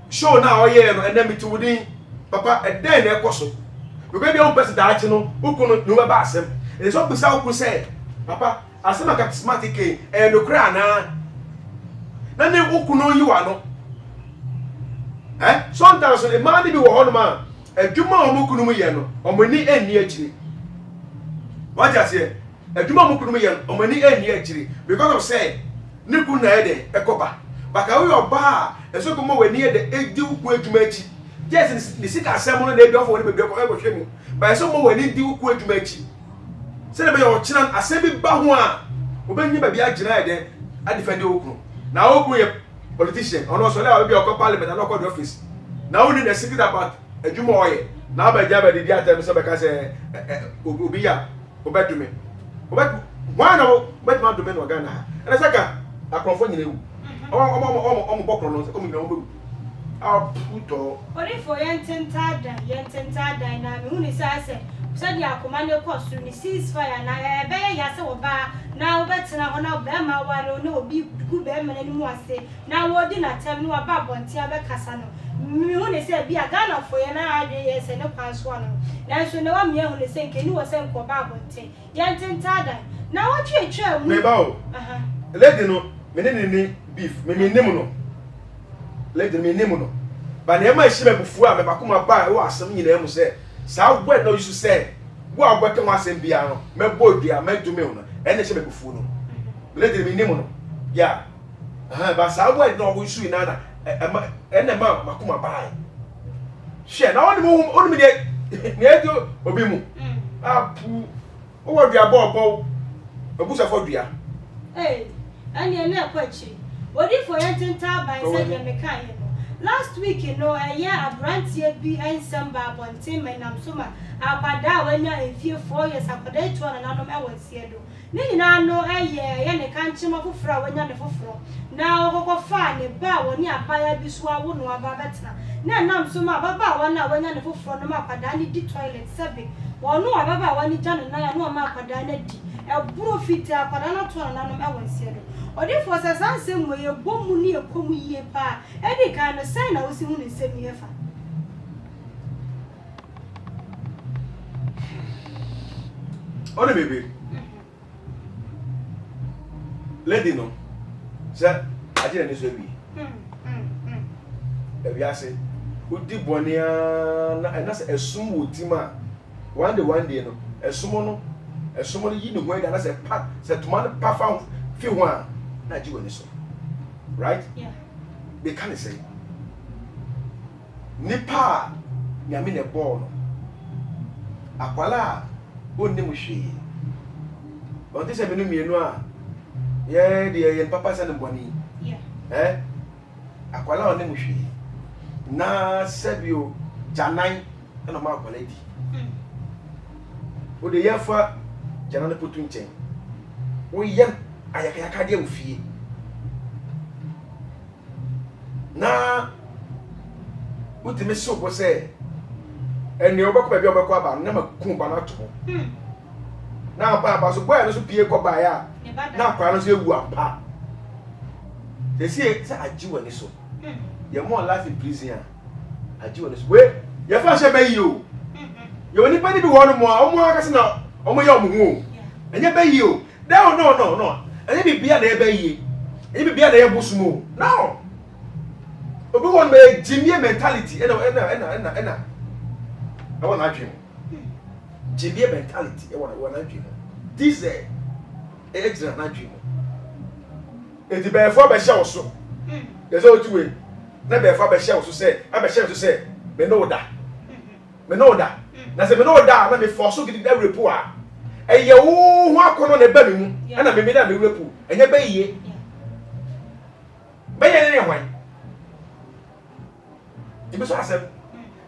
show na oye no enemy to within papa e den na ekoso because be on person da achi no ukunu no ba asem e so bisa ukunu say papa asema captain smart ke no kra na ne ukunu yiwa no sometimes a man be wo hono ma adwuma omukunu mu ye no omani eni akiri what you say adwuma omukunu mu ye no omani eni akiri because of say ne kunu na ede ekoba baka we oba eso ko mo wani ede edi uku adwuma achi yes ni sika asem no na ebi ofo ne be ko e hwe mu ba eso mo wani di uku adwuma achi se ne be yo china asem bi ba ho a obanyi ba bi agina ede a defend okunu na okunu ye politician ono so le be okọ parliament and okọ the office na woni the secret about adwuma oye na abaja ba di atem so be ka se obi ya obedume why na obedume do me no Ghana na saka akrofo nyina ewu omo bokro no se komi na obo puto ori for yententa dan na me huni sa se di akoma ne kosu ni ceasefire na be ya se wo ba na obetina ho na be ma ware na obi gu be mena ni mu ase na wo di na tem no ba bonti abekasa no me huni se bia Ghana for ye na ade ye se ne kwanso no na so ne wa me huni se nke ni wo se nko ba bonti yententa dan na wo twetwe mu me ba o lady no me ne beef me nemu no lady me nemu no ba na e ma hye me bufu a me ba kuma ba e wo asem nyina emu se sa gwe no yisu se wo agwete ho asem bia no me bodua me dume no ene hye me bufu no lady me nemu no ya ba sa gwe no wo yisu ina na ene ma makuma ba hye na woni me ne edo obi mu apu o wo dua bo obusa fo dua ani ene akwachi odi for yententa ban se de mekan ye no last week no abrantie bi ensamba bontin menam soma akwada wanya enfie 4 years akwada etu na nanom ewansie do ni nyina no ne kanchima foforo wanya ne foforo na okokofa ne ba woni apaya bi so awo no aba betna na nam soma baba wana wanya ne foforo no akwada ni di toilet sebe wono baba wani janu na ya no ma akwada na di eburo fiti akwada na to na nanom ewansie do odi for sasanse mo ye bomu ni ekomu yie pa edi kan no sai na wosi hu ne semi yefa Ole bebe lady no sa ajira ni so wi ebi ase odi bonia na se esum wotima one day no esumo no yi ne ho na se pa se tuma pa fa fi ho a na ji woni so right yeah they can say nipa nyame ne ball no akwala onni mu hwe on this menu mienu a ye de papa sa ne boni yeah akwala onni mu hwe na sabio janan na ma akwala di o de yafa jana ne potu nchen wo yem ayakayaka de ofie na utime so bo se eni obako ba bi obako aba na makun ba na to na ba so boy no so pie ko ba ya na kwa no so ewu apa they say aji woni so ye more life in prison aji woni so we ye fa she bayi o ye woni pa ni bi wo no mo o mo aka se na o mo ye o mo hu enye bayi o no enye bibia na ye bayi enye bibia na ye bosumo no obi won me jimie mentality ena I want to dream. Jimmy mentality. I want to dream. This is extra not dream. It's the before by show so. There's all two way. Never before by show to say. I be show to say. Me know that. Na say me know that. Na me force to get that report. E ye wo ho akono na ba me mu. Na me da me report. Enye ba yie. Ba ye ne hwan. Ibe so asem.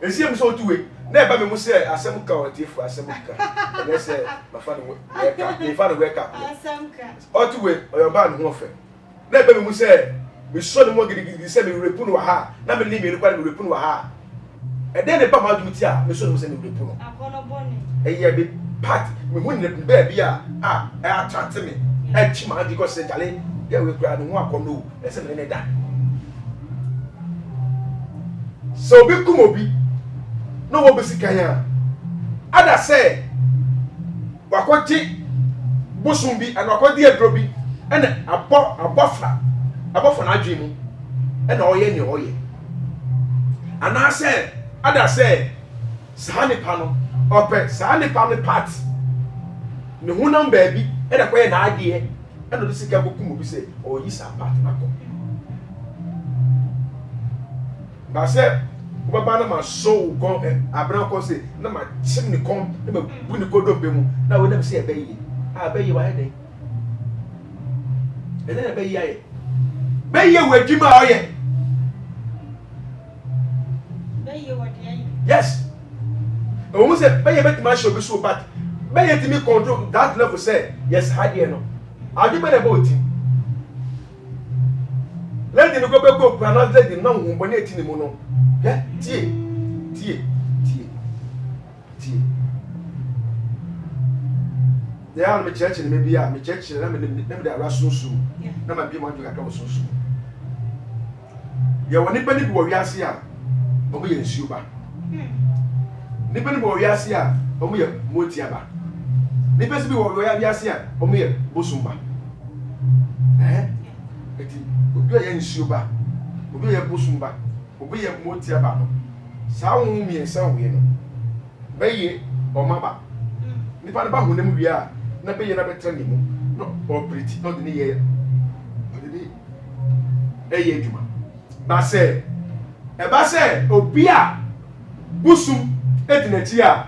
Esi em so two way. Na eba me mu se asem ka o tifu asem ka na se ma fa no wake up me fa no wake up asem ka o tu we o yo ba no ho fe na eba me mu se me so no mo gidi se me repu no wa ha na me ni me ni kwa me repu no wa ha e de ne pa ma dum ti a me so no se me repu no akono boni e ye be part me hu ni be bia e attract me e chi ma di ko se jale ye we kra no ho akono e se me ne da so bi kumobi no wo besikanya ada say wakoti busumbi and wakodi edrobi ene abofra na adwemu ene oye ni oye ana say ada say sahani pano ope sahani pano part ne hunam baabi ene koye na ade ene do sika bokum obi say oyi sa part na ko ba say Baba na ma so go abran ko se na ma chim ni kom na ma bu ni ko do be mu na wo na se e bayi wa he dey na bayi aye bayi wa djuma oye bayi wa dey yes o mu se bayi bet ma show be so bad bayi ti mi control that level say yes hard here no adu be na ba oti lady no go be go plan not lady no hu bo na eti ni mu no yeah, tie. They are my church and maybe my church and them they are so soon. No, my be one to go so soon. You want anybody who we are here, but we are Suba. Nipani who we are here, but we are Motiaba. Nipani who we are here, but we are Bosumba. We are in Suba, we are Bosumba. Obi ye moti aba no sa wo mi ensa we no beye o maba nipa na ba honam wi a na beye na betra ni mu no operate no de ye eye djuma ba se obi a busum edinachi a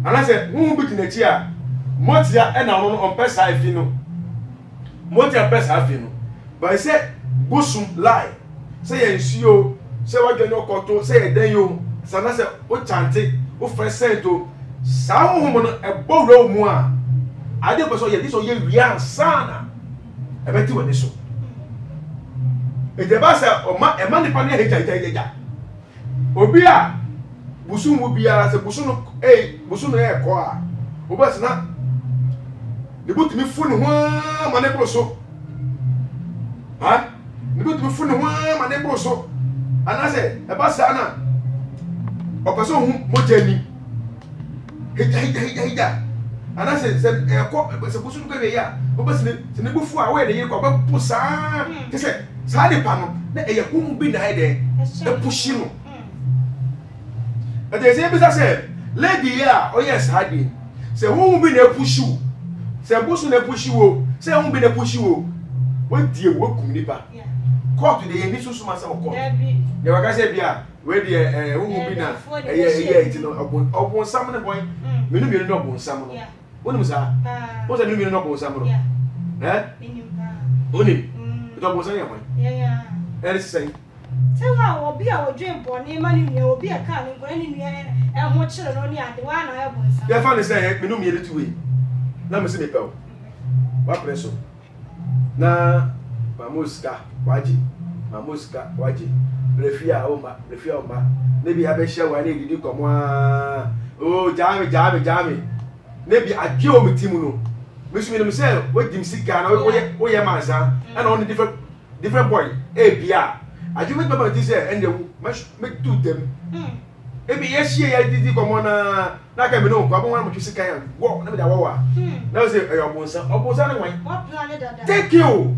ana se hu bi dinachi a moti a e na no on pesa afi no moti a pesa afi no ba se busum lie se ye nsuo se wa gano koto se eden yo sana se o chante o fresento sa wo mo no e bowro mu a ade ko so ye dis o ye wia sana e beti woni so e de ba se o ma e ma ni pa ne heja obi a busu mu biara se busu no e ko a o ba se na de butumi fu ni ho ma ne bro so ha de butumi fu ni ho ma ne bro so anase e ba sa na opeso hu mojani heja anase se e ko se busu ko we ya o ba se ne bufu a we de ye ko ba pusa ke se sa de pa no na e ye hu bi na de e pushi no e de se bi sa se lady ya o yes hadi se hu bi na pushi se busu na pushi wo se hu bi na pushi wo die wo kum ni ba court de ye ni susu ma se court ye waka se bia we de hu bi na ye ti no obon sam ne boy menu mi no obon sam no woni musa o se mi no obon sam no oni to obon sam ya boy ya e se Tell her will be our dream for name money will be a car and any and what children only at the one I have. They found say me no me to way. Na me se me pel. Wa preso. Na mamuska waji. Mamuska waji. Refia oma. Ne bi abehia wa na edidi komo a. Oh, jami. Ne bi adwe o metimu no. Me so me say we dim sika na we ye mansa. And on different boy. Bia. Adwe me baba ti say ende me do them. Ebi yeshie ya didi komo na ka me no kwa bon mo twisi kan wo na me da wo wa na we say obonsa na wan What plan dada? take you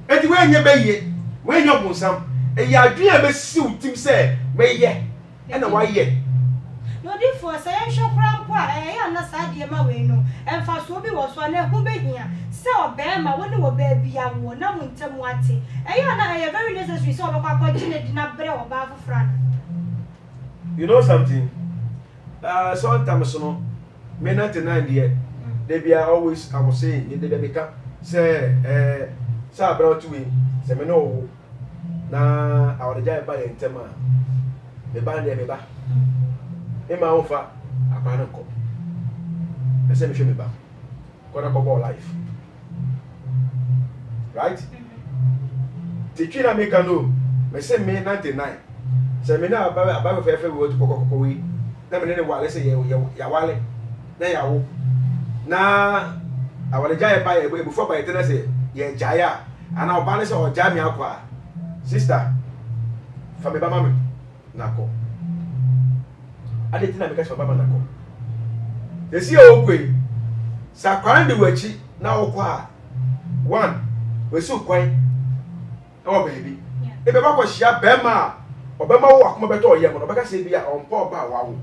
eti we nye beye we nye obonsa ya adwen a be siw tim say we ye e na wa ye no di for say enhwe krampo a ya na sa de ma we no emfa so bi wo so na hu behia say obema wo ne wo ba bia wo na mo ntem ate ya na ya very necessary so obakwa kwaji na di na bre wo ba afofra. You know something? Sometimes no, me 99 there. They be always I was saying in the become say say brought to me say me no na I would just buy in tema. Me ban there me ba. Me ma ofa akwa nko. I say me show me ba. Kona ko ball life. Right? Tikina me kanu. Me say me 99. Se me na aba fe wo kokoko wi na me ne wale se ya wale na ya wo na awale jaye ba e before ba etena se ye jaya ana oba ne se o ja mi akwa sister fa me ba mama na ko ade tina me ka se ba mama na ko esi o kwe sa kwan de wachi na wo kwa one we su kwan o baby e be ba ko hia be ma Obama wo akoma beto oye mo no beka se bia onpo ba wa wo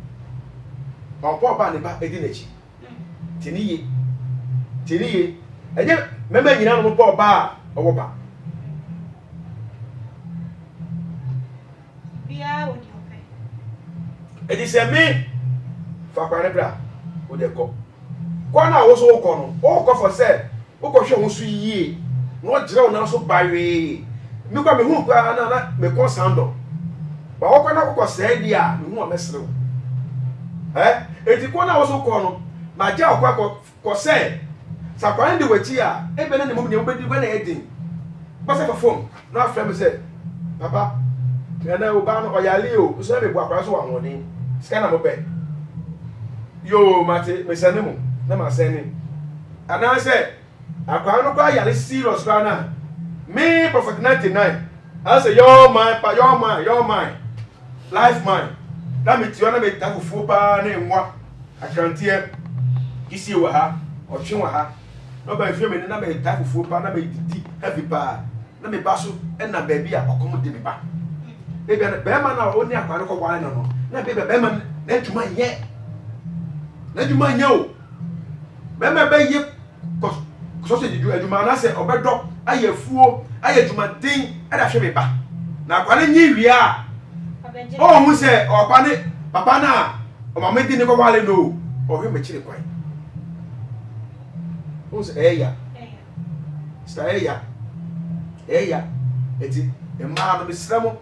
onpo ba ne ba edi nachi tiniye enye mema nyina no po ba owo ba Bia wo di ope edi se me fa kwa ne bra wo de ko na wo so ko no o ko for say wo ko hwe wo so yie no jira wo na so ba we mi kwa me hu kwa na me ko sando ba wo na kokọ se dia me hu o mesrew eti ko na wo so ko no ma ja okwa ko se sa kwa ndi wachi a ebe na ne mu ne obedi ko na edin ba se phone na afra me se papa na o ba no oyale o so me bu akwa so wa woni sika na mo be yo mate me sane mu na ma sane ana se akwa no kwa yale serious kwa na me prophet 99 I say your mind life mine. That me tiwana me tafu fupa ne nwa. Akrantie kisi wa ha, otwe wa ha. No ba fie me na me tafu fupa na me didi heavy pa. Na me baso e na ba bia okomo de me ba. E bia be ma na oni akwa ne ko wa no. Na be ma na djuma ye. Na djuma ye o. Be ma be ye ko so se djuma djuma na se obedo aye fuo, aye djuma din e da hwe me ba. Na akwa ne nyi wi a oh mu se papa na o mama di ne ko wale no o hwe me chire kwan o se sta eya eti e ma no misramo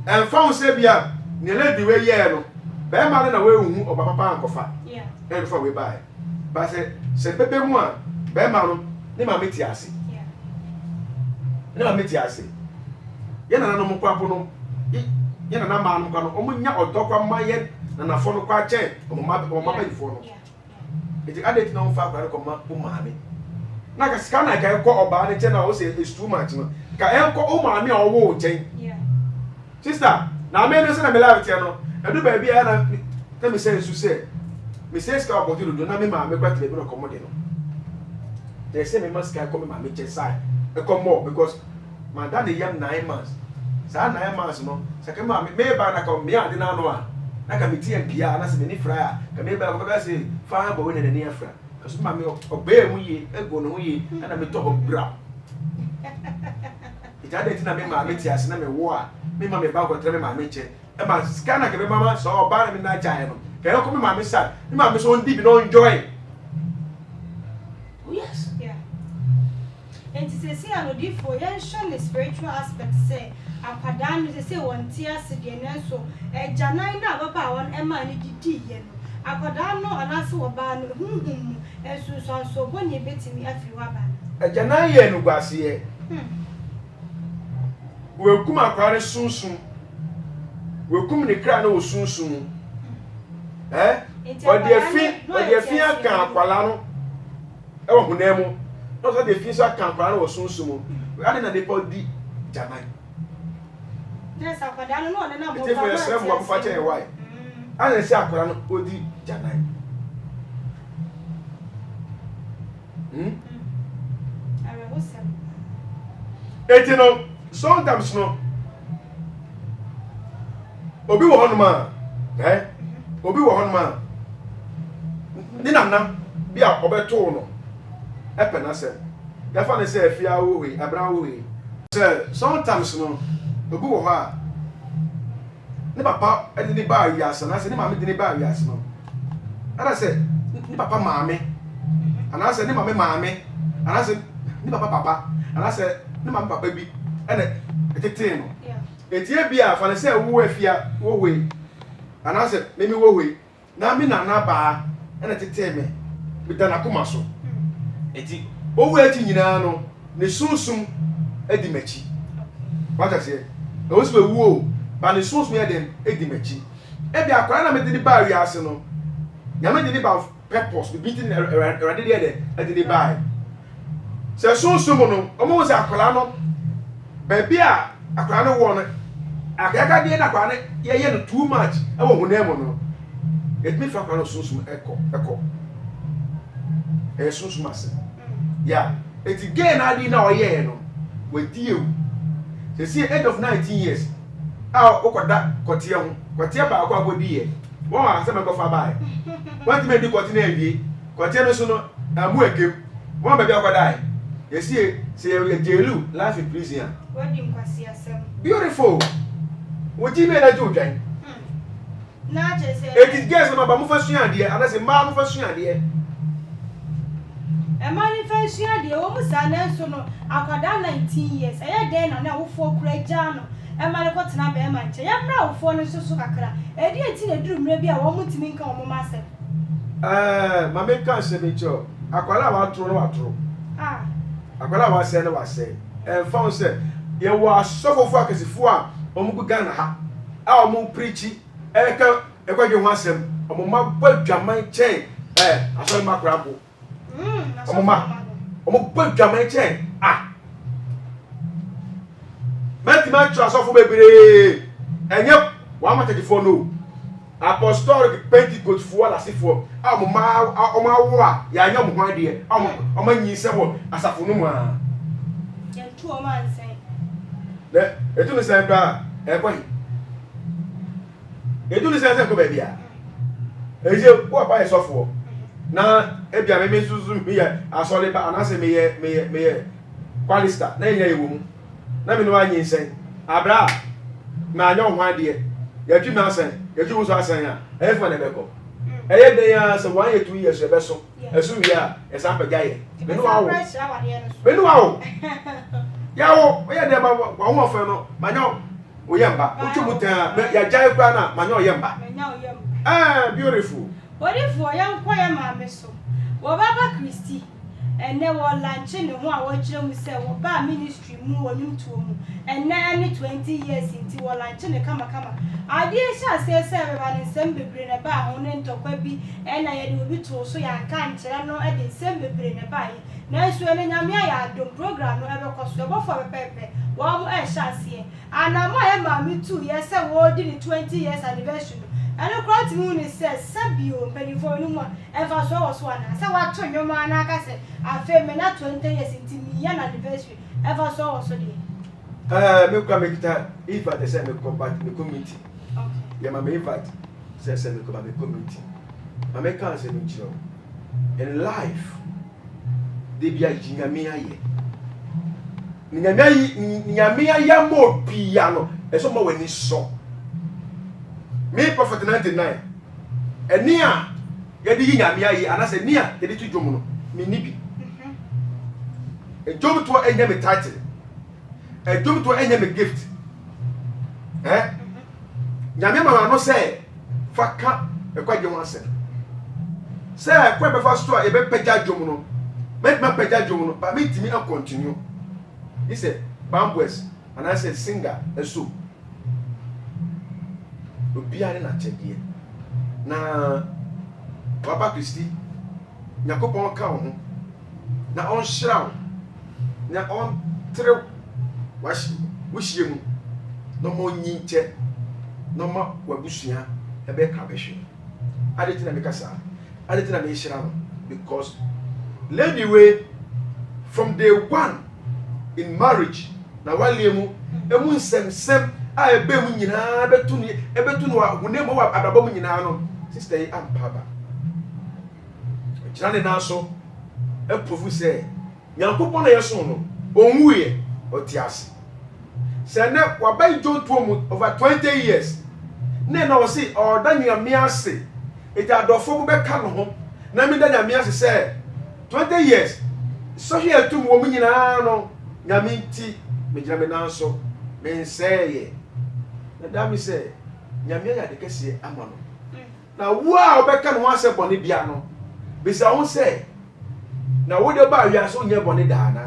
en fa se bia ne lady we ye no be ma na we hu o papa ankofa e fa we bai ba se pepe mu a be ma no ne ma meti ase ye na no mo kwapo no ye na ma no kanu omunya odokwa maye na nafo no kwa che o mama ifo no eti ade no fa kwa ko ma o maame na ka sika na ka ko oba ne che na o se is too much no ka en ko o maame o wo chen sister na me no se na me live tie no edu ba bia na me say su say me say ska obodi do na me maame kwa tele bi no komo de no they say me must ka ko me maame che sai e ko more because my dad is 9 months. Sa 9 months no. Sa ke ma me ba na ka me ade na no a. Na ka me tie mpia na se me ni fra. Ka me ba ko ba se fa ba woni na ni afra. Ka so ma me obe mu ye, ego no ye, na me to bra. Ita de ti na me ma me tie ase na me wo a. Me ma me ba ko tre me ma me che. E ma scan na ke me mama so ba na me na ja no. Ka yo ko me ma me sa. Me ma me so on deep no enjoy. Oh yes. Yeah. And to say I no for yen the spiritual aspect say akwadaa no say won tie ase de na so janan na baba won e ma ni didi ye no akwadaa no anase wo ba no hunhum esusun so boni betimi afi wa ba janan ye no gwase ye we kum akware sunsun we kum ne kra na wo sunsun o de fi aka akwala no e wo hunemu no so de fi so aka akwala no wo sunsun ade na de podi janan. Yes, akwadaa no na na mo ba. Te fe mo fa che why. Ana se akwala no odi janan. Arrεsted. Etino sometimes no obi wo honoma obi wo honoma ni nana bi a obeto no epena se ya fa ne se afia wo we abra wo we se sometimes no obi wo ha ni papa edi ni ba wiase na se ni mama di ni ba wiase no ana se ni papa maame ana se ni mama maame ana se ni papa ana se ni mama papa bi ene etete no etie bia fa ne se wo afia wo we ana se memi wo we na mi na ba ene tete me bidana kuma so eti wo we ati nyina no ne sunsun edi machi wata se e wo se wo ba ne sunsun e den edi machi e bia akwa na me de ba wi ase no nya me de ba purpose bi tin erade de den edi de ba se sunsun mo no o mo se akwa no ba bia akwa no wo no akaka de na akwa no ye no too much e wo hunemo no et me fa akwa no sunsun eko e sunsun ase ya eti gain adi na oye no wadi ewu se see age of 19 years okoda kotie ho kotie ba akwa agodi ye won wa se me go fa bai won ti me di kotie na ewie kotie no so no amu ekem won ba bi akoda ye see se ye jelu life in prison wadi nkwasi asem beautiful wodi me na jodwan na je se it is guys na ba mu fa sua ade ana se ma mu fa sua ade e manifestation de wo musa na so no akwada 19 years e dey na wo fo kura gya no e mane ko tena be ma nche ya bra wo fo no so kakra e dey enti na duru mre bi a wo mutimi nka wo ma se ma me kan se me cho akwala wa tro no wa tro akwala wa se no wa se e fa se ye wa sofofo akasifo a o mu Ghana ha a o mu preachi e ka e kwa dwe ho asem o mu ma badwaman chen aso ma krabo omo badwaman chen meti ma tro asofo bebere enye wa matakifo no apostolic pentecost fo la sifo o ma wo a ya nya mo hwan de o ma nyi se wo asafo no mu a ya tu o ma nsen le etu ni se bra e kwa etu ni se ko be bia eje wo pa esofo na ebia me suzu mi ye asole ba anase me ye qualista na enya ewo mu na me no anyi nsen abra ma anya ho ade ye twi me asen ye twi wo so asen a e fa na be ko eye den ya so 1 year 2 years e be so esu wi a e san pagya ye me no awo ya wo ye de ba wa ho fa no ma nya o ye mba o twi mutan ya jai kwa na ma nya o ye mba beautiful Ori for yan kwaya maame so. Wo baba Christy ene wo lanche ne ho a wo kire mu se wo ba ministry mu wonum tuo mu. Ene ani 20 years inti wo lanche ne kama. Ade sha se be ba ne nsem bebre ne ba ho ne ntokwa bi ena ye de obi tuo so ya ka nkire no e de nsem bebre ne ba ye. Na so ene nyame ya adom program no e be koso bo fo pepepe. Wo mu e sha se. Anama ye maame tu ye se wo di ni 20 years anniversary. Ano kwat mu ni se sabio penifo no mu ever so was one say what to nyoma na aka se afa me na 20 years intimi ya na anniversary ever so was dey me kwa me kita invite say me combat me community okay ya ma me invite say me combat me community ma me kan say me chiro in life de bia jinyame aye nyame aye mo bia no eso mo wani so me prophet 99 enia yedi nyame ayi anase nia yedi tudwom no me nibi Ejom to enye me title. Ejom to enye me gift. Nyame mama no say faka ekwaje won ase. Say kwa be fa store e be pagya dwom no. Make me pagya dwom no, but me timi and continue. He said bambos and I said singer eso. Obiare na chedie. Na Papa Christy Nyakopon ka ho. Na on shroud. Na on tre wash wushie mu. No mo nyinche. No ma wabusua ebe ka behwe. Adeti na mekasa. Adeti na me shira no because lady way from day one in marriage na wale mu emu nsem a ebe mu nyina betu no hunemu wa ababa mu nyina no sister yi ampaba ejina ne na so e prove say Nyankopon na yeso no onwuye otiase se ne wabai jonto mu over 20 years ne na osi odanya mi ase eti adofo mu be ka no ho na mi danya mi ase say 20 years so here tu mu nyina no nyame nti me gina me na so me nseye na da mi say nyame ya de kese ama no na wo a obeka no ase bone bia no bisa won say na wo de ba wi so nye bone da na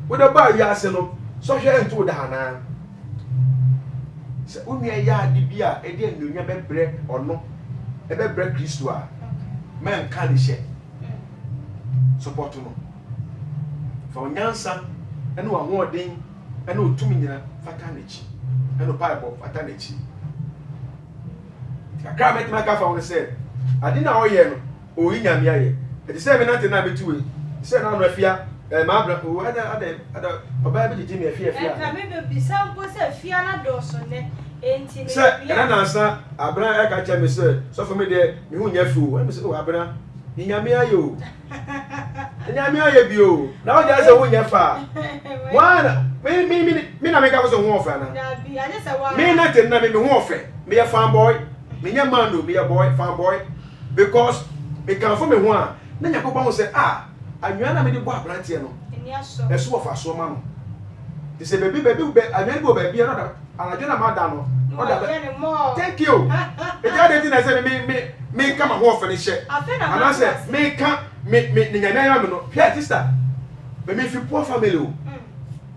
wo de ba wi ase no so hwe ntu da na se unye ya de bia e de nnunya bebre ono e bebre Kristo a men ka ni hye support no for nyansa ene wa hoden ene otumi nyina fata nachi ene bible fata nachi kakra metima ka fa won se ade na oye no oyi nyame aye e se me nante na betuwe se na no afia ma bra o ada baba bi jimi afia ka me be bisa mpo se afia na do so ne enti ne se na nansa abra e ka cha me se so for me de me hu nya fu me se o abra nyame aye o nyame aye bi o na o ja se hu nya fa wana me na me ka so hu ofa na na bi ade se wa me na te na me hu ofe me ya fan boy me nya man do me ya boy fan boy because me kan fo me hu a na nya papa ho se anwa na me de bo abrantie no eni aso eso ofa so ma no ti se baby anwa bo baby no da anajo na ma da no o da thank you e ja de ti na se me ka ma ho ofe ne hye ana se me ka me nya na me no pia sister me fi poor family o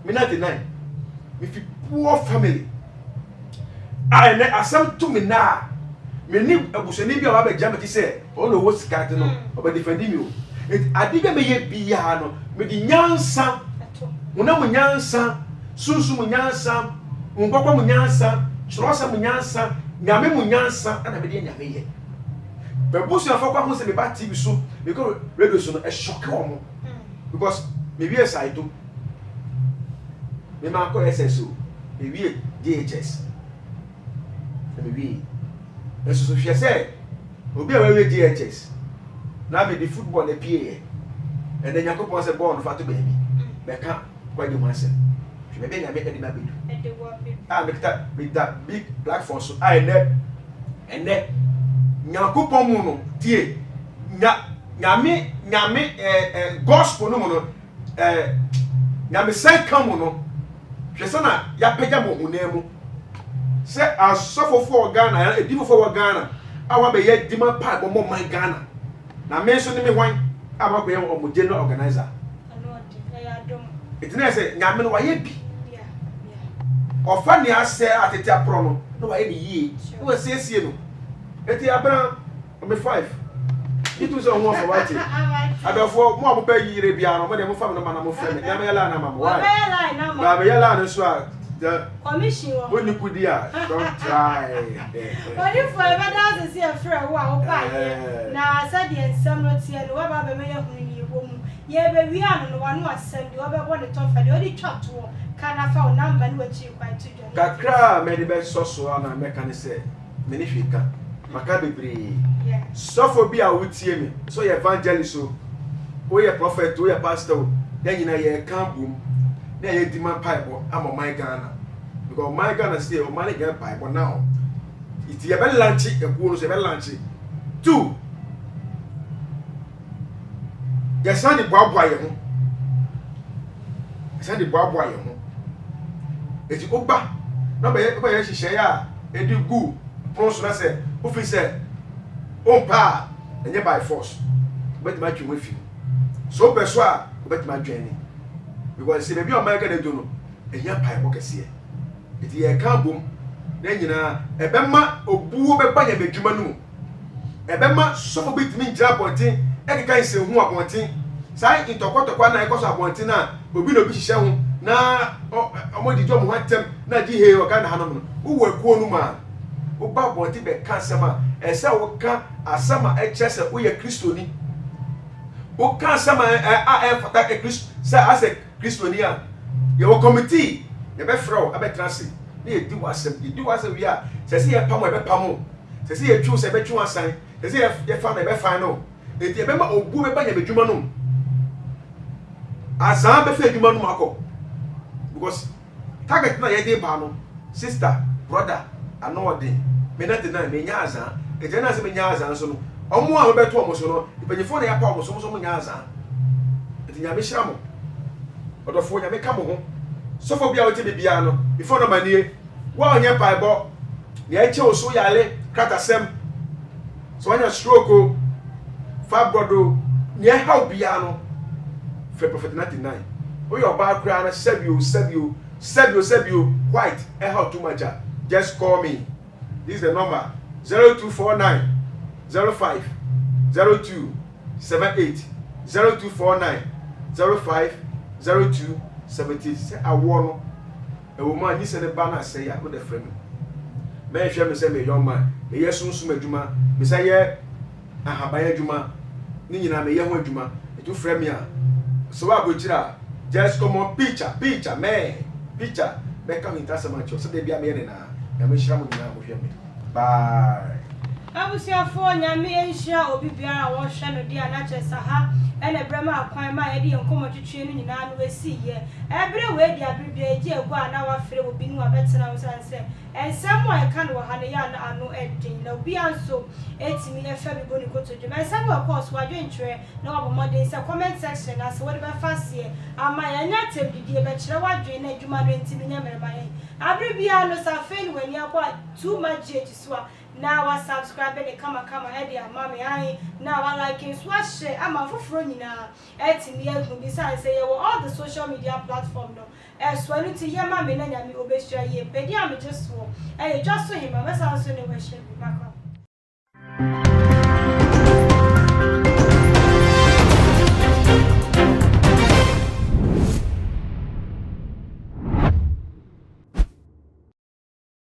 me na deny me fi poor family ne asam to me na me ni abusani bia wa ba jam ti se o no wo sika no o ba defend me o adiga me ye bia no me di nyansa una mu nyansa sunsu mu nyansa ngokwa mu nyansa chrosa mu nyansa nyame mu nyansa ana me di nyame ye be busu afọ kwa ho se me ba TV so me ko radio so no e shock omo because me wie side to me ma ko SSO me wie DHS me wie eso so hwe se obi a we DHS na me di football na pie and then Yakopon se ball no fa to baby be ka kwa di mo ase hwe be nya me ka di na bedu me ta with that big black phone so ene Yakopon mu no tie nyame gospel no mu no nyame sai ka mu no hwe se na ya pagya mo hunemu se asofofo Ghana edifofo Ghana awa be ye dima pa bo mo man Ghana na me so ni me hwan aba ko ye o general organizer it na say nyame no wa ye bi ofa ni ase atete apro no wa ye ni yi no siesie no eti abra me 5 itu so ho for what adofo mo abo ba yire bia no mo de mo fa me no na mo fa me nyame yala na mama wa ba me yala no so a the commission when you could don't try only for better to see a friend wa opa na said the ensam no tie no wa ba be me ye hunu ni wo mu ye be wi anu no wa no asem de wa be bo ne to fa de odi chat wo kana fa o number ni wa chi kwa to jo kakra me de be so na me kan say me ni hweka maka bebre so for be a wutie me so ye evangelist o ye prophet o ye pastor ya nyina ye kan bum na ye demand pipe am my Ghana because my Ghana say o man get pipe now it ye be launch e ku no se be launch 2 ye san di boa ye ho send the boy ho eti oba na be hyehyɛ ya edi gu pronso na say ofi say ompa enye by force bet ma twe mafi so peso a bet ma dwani because se baby o ma ga de do no ehia pai bo kese eti ye ka bom na nyina ebema obuo beba nya bedwuma no ebema sofo bitimi ngira bonten ekeka nse hu abonten sai intokotokwa na ekoso abonten na obi no bi hyehyɛ ho na omodi jo mo hantem na di he o ga na hanom no wo akuo no ma wo ba bonten be ka sema ese wo ka asama echese wo ye kristoni wo ka asama fata kristo sa ase kristoni a ye wo committee ye be fro abetrase na ye di wasem wi a sese ye pamo e be pamo sese ye twu se be twu asan sese ye fa na e be fan no eti e be ma obu be ba nya bedwuma no azan be fa edwuma no akọ because target na ye dey ba no sister brother anode me na te na me nya azan eti na se me nya azan so no omo a be to omo so no ipanyefo na ya pa omo so mo nya azan eti nya me hira mo odofo nya me ka mo ho sofo bia o te bibia no before no manie wa onye bible na eche oso yale kratasem so anya stroke o fa brodo na how bia no fe prophet 99 o your ba kra na sebio white how too much just call me. This is the number 0249 05 02 78 0249 05 02 70. Say I want a woman, you said a banner say I put a friend. May share me say me young man, me yes soon juma, me say yeah, I have a juma, Nina me young juma, a two friend me. So I go to just come on picture, man, picture, make come in Tassamancho, so they be a man now. I'm sure I'm going bye. Abusiafo nyame enhia obi biara wo hwe no dia na kyesa ha ene brema akwan ma ye de nkomotwetwe no nyina no wesiye ebre we dia bibia egi egu ana wa fere obi nu abetena wo sanse ensem wa eka no ha ne ya na ano edin na obi anso etimi efa bi boni kotodwe ensem of course wa dwentwe na wa bomode se comment section as we be fasie ama ya nya tebdidie be kire wa dwen na adwuma no entimi nya merema ye abre bia no sa fail wani akwa too much so now I subscribe and come head ya mommy I now I like in swash I'm a for nyina etimi besides say all the social media platform no swelling to your mommy na nyame obesha ye pedi am just so just so him am so ne we share